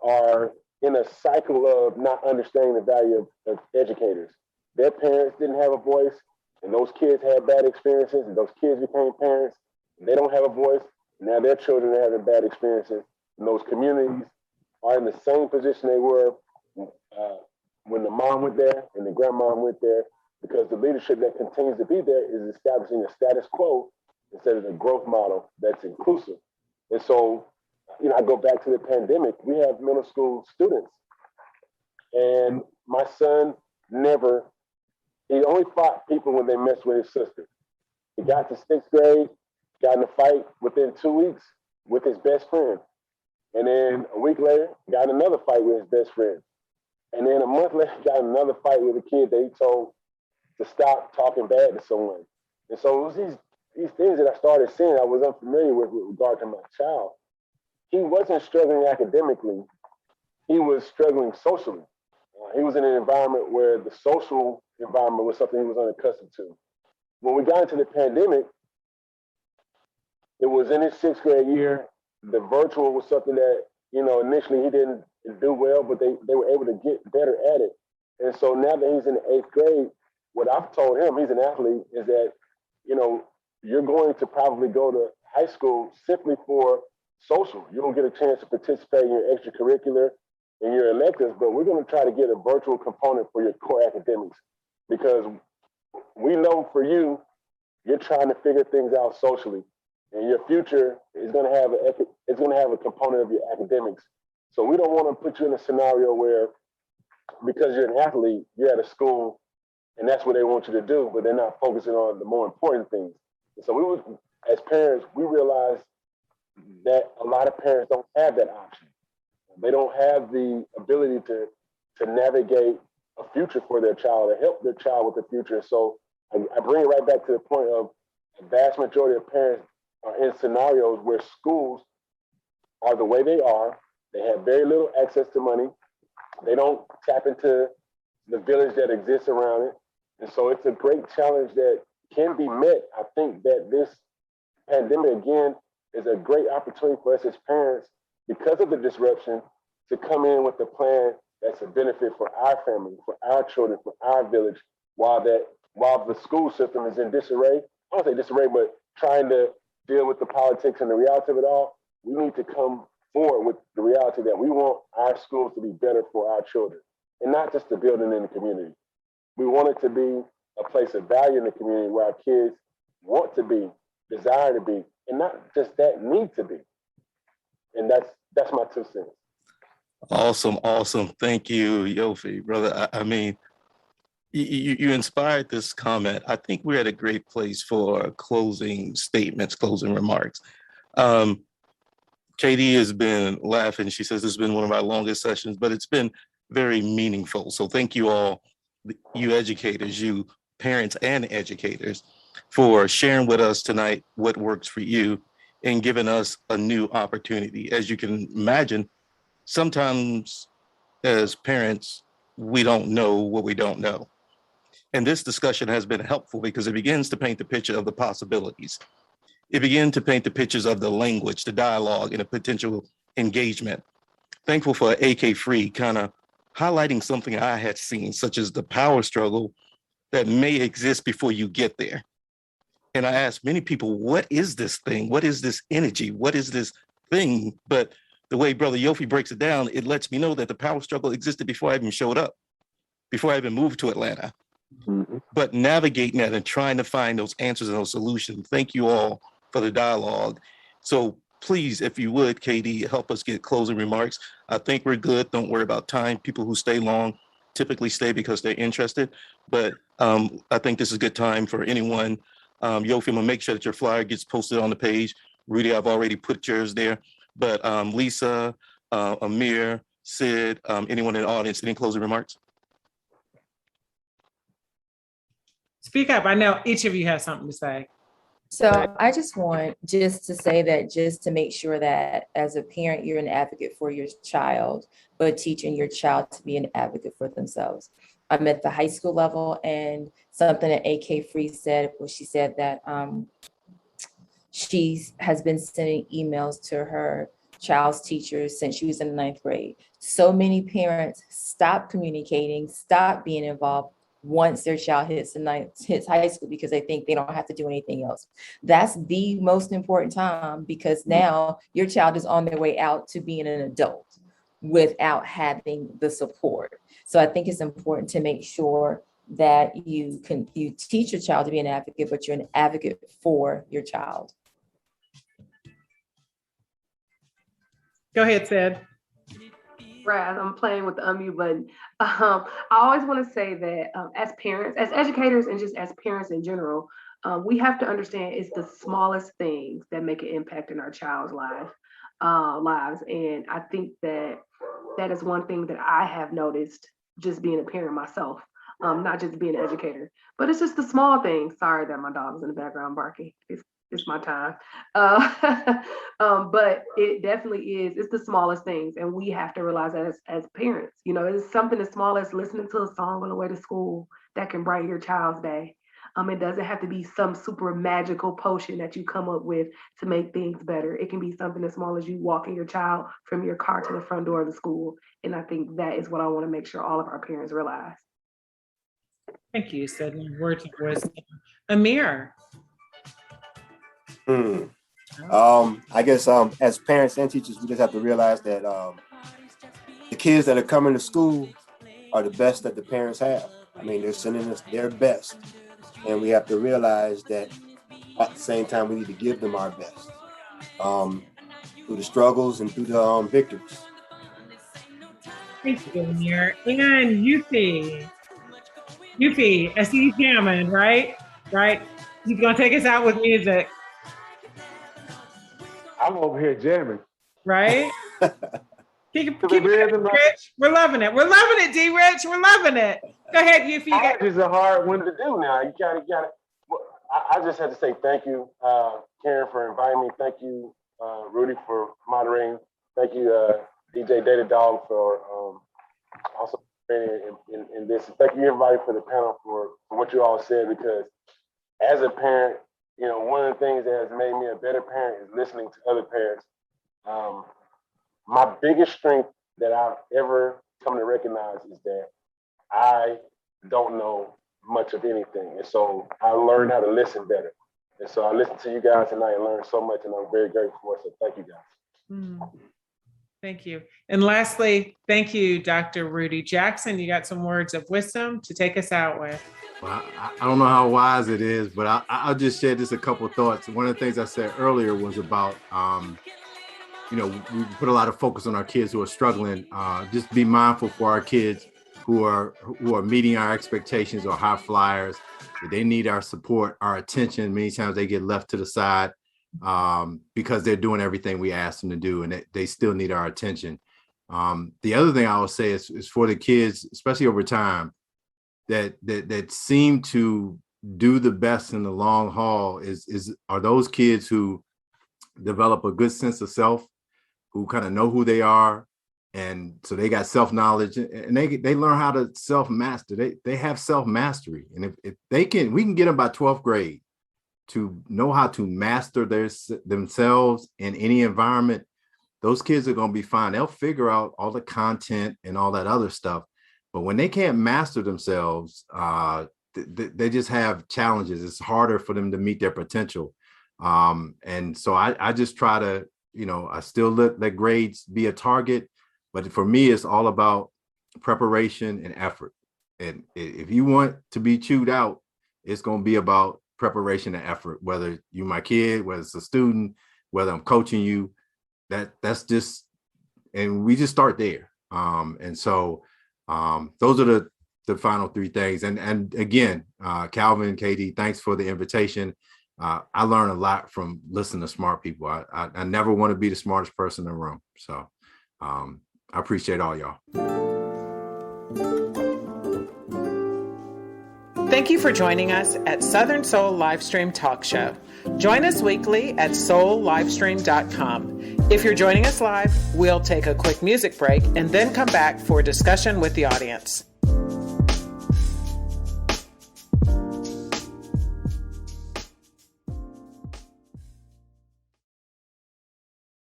are in a cycle of not understanding the value of educators. Their parents didn't have a voice, and those kids had bad experiences, and those kids became parents, and they don't have a voice. Now their children are having bad experiences, and those communities are in the same position they were when the mom went there and the grandma went there. because the leadership that continues to be there is establishing a status quo instead of a growth model that's inclusive. And so, I go back to the pandemic. We have middle school students, and my son he only fought people when they messed with his sister. He got to sixth grade, got in a fight within 2 weeks with his best friend. And then a week later, got another fight with his best friend. And then a month later, got another fight with a kid that he told to stop talking bad to someone. And so it was these things that I started seeing I was unfamiliar with regard to my child. He wasn't struggling academically. He was struggling socially. He was in an environment where the social environment was something he was unaccustomed to. When we got into the pandemic, it was in his sixth grade year. The virtual was something that, initially he didn't do well, but they were able to get better at it. And so now that he's in the eighth grade, what I've told him, he's an athlete, is that, you're going to probably go to high school simply for social. You don't get a chance to participate in your extracurricular and your electives, but we're going to try to get a virtual component for your core academics, because we know for you, you're trying to figure things out socially, and your future is going to have a component of your academics. So we don't want to put you in a scenario where, because you're an athlete, you're at a school and that's what they want you to do, but they're not focusing on the more important things. And so as parents, we realized that a lot of parents don't have that option. They don't have the ability to navigate a future for their child, to help their child with the future. So I bring it right back to the point of the vast majority of parents are in scenarios where schools are the way they are. They have very little access to money. They don't tap into the village that exists around it. And so it's a great challenge that can be met. I think that this pandemic, again, is a great opportunity for us as parents, because of the disruption, to come in with a plan that's a benefit for our family, for our children, for our village, while the school system is in disarray. I don't say disarray, but trying to deal with the politics and the reality of it all. We need to come forward with the reality that we want our schools to be better for our children, and not just the building in the community. We want it to be a place of value in the community where our kids want to be, desire to be, and not just that, need to be. And that's my 2 cents. Awesome. Thank you, Yofi, brother. I mean, you inspired this comment. I think we're at a great place for closing statements, closing remarks. Katie has been laughing. She says this has been one of our longest sessions, but it's been very meaningful. So thank you all, you educators, you parents and educators, for sharing with us tonight what works for you and giving us a new opportunity. As you can imagine, sometimes as parents, we don't know what we don't know. And this discussion has been helpful because it begins to paint the picture of the possibilities. It begins to paint the pictures of the language, the dialogue, and a potential engagement. Thankful for AK Free kind of highlighting something I had seen, such as the power struggle that may exist before you get there. And I asked many people, what is this thing? What is this energy? What is this thing? But the way Brother Yofi breaks it down, it lets me know that the power struggle existed before I even showed up, before I even moved to Atlanta. Mm-hmm. But navigating that and trying to find those answers and those solutions. Thank you all for the dialogue. So please, if you would, Katie, help us get closing remarks. I think we're good. Don't worry about time. People who stay long typically stay because they're interested. But I think this is a good time for anyone. Yofi, I'm gonna make sure that your flyer gets posted on the page. Rudy, I've already put yours there. But Lisa, Amir, Sid, anyone in the audience, any closing remarks? Speak up. I know each of you has something to say. So I just want just to say that, just to make sure that as a parent, you're an advocate for your child, but teaching your child to be an advocate for themselves. I'm at the high school level, and something that AK Free said, where she said that she has been sending emails to her child's teachers since she was in the 9th grade. So many parents stop communicating, stop being involved once their child hits high school, because they think they don't have to do anything else. That's the most important time, because now your child is on their way out to being an adult without having the support. So I think it's important to make sure that you teach your child to be an advocate, but you're an advocate for your child. Go ahead, Sid. Brad, I'm playing with the unmute button. I always want to say that as parents, as educators, and just as parents in general, we have to understand it's the smallest things that make an impact in our child's lives. And I think that is one thing that I have noticed just being a parent myself, not just being an educator, but it's just the small things. Sorry that my dog's in the background barking. It's my time. But it definitely is, it's the smallest things. And we have to realize that as parents, you know, it's something as small as listening to a song on the way to school that can brighten your child's day. It doesn't have to be some super magical potion that you come up with to make things better. It can be something as small as you walking your child from your car to the front door of the school. And I think that is what I want to make sure all of our parents realize. Thank you, Sydney. Words of wisdom. Amir. I guess as parents and teachers, we just have to realize that the kids that are coming to school are the best that the parents have. I mean, they're sending us their best. And we have to realize that at the same time, we need to give them our best through the struggles and through the victories. Thank you, Amir. And Yuffie, I see you jamming, right? He's going to take us out with music. I'm over here jamming. Right? Keep it, Rich. We're loving it. We're loving it, D. Rich. We're loving it. Go ahead, Yuffie. College is a hard one to do now. You got it. I just had to say thank you, Karen, for inviting me. Thank you, Rudy, for moderating. Thank you, DJ Data Dog, for also in this. Thank you, everybody, for the panel for what you all said, because as a parent, you know, one of the things that has made me a better parent is listening to other parents. My biggest strength that I've ever come to recognize is that I don't know much of anything. And so I learned how to listen better. And so I listened to you guys tonight and learned so much, and I'm very grateful for it. So thank you guys. Thank you. And lastly, thank you, Dr. Rudy Jackson. You got some words of wisdom to take us out with. Well, I don't know how wise it is, but I'll just share just a couple of thoughts. One of the things I said earlier was about, you know, we put a lot of focus on our kids who are struggling. Just be mindful for our kids who are meeting our expectations or high flyers. They need our support, our attention. Many times they get left to the side because they're doing everything we ask them to do, and they still need our attention. The other thing I will say is for the kids, especially over time, that seem to do the best in the long haul are those kids who develop a good sense of self, who kind of know who they are, and so they got self-knowledge, and they learn how to self-master. They have self-mastery, and if we can get them by 12th grade to know how to master themselves in any environment, those kids are going to be fine. They'll figure out all the content and all that other stuff. But when they can't master themselves, they just have challenges. It's harder for them to meet their potential. And so I just try to, you know, I still let grades be a target, but for me, it's all about preparation and effort. And if you want to be chewed out, it's going to be about preparation and effort, whether you're my kid, whether it's a student, whether I'm coaching you, that's just, and we just start there. And so those are the final three things. And again, Calvin, Katie, thanks for the invitation. I learn a lot from listening to smart people. I never want to be the smartest person in the room. So I appreciate all y'all. Thank you for joining us at Southern Soul Livestream Talk Show. Join us weekly at soullivestream.com. If you're joining us live, we'll take a quick music break and then come back for a discussion with the audience.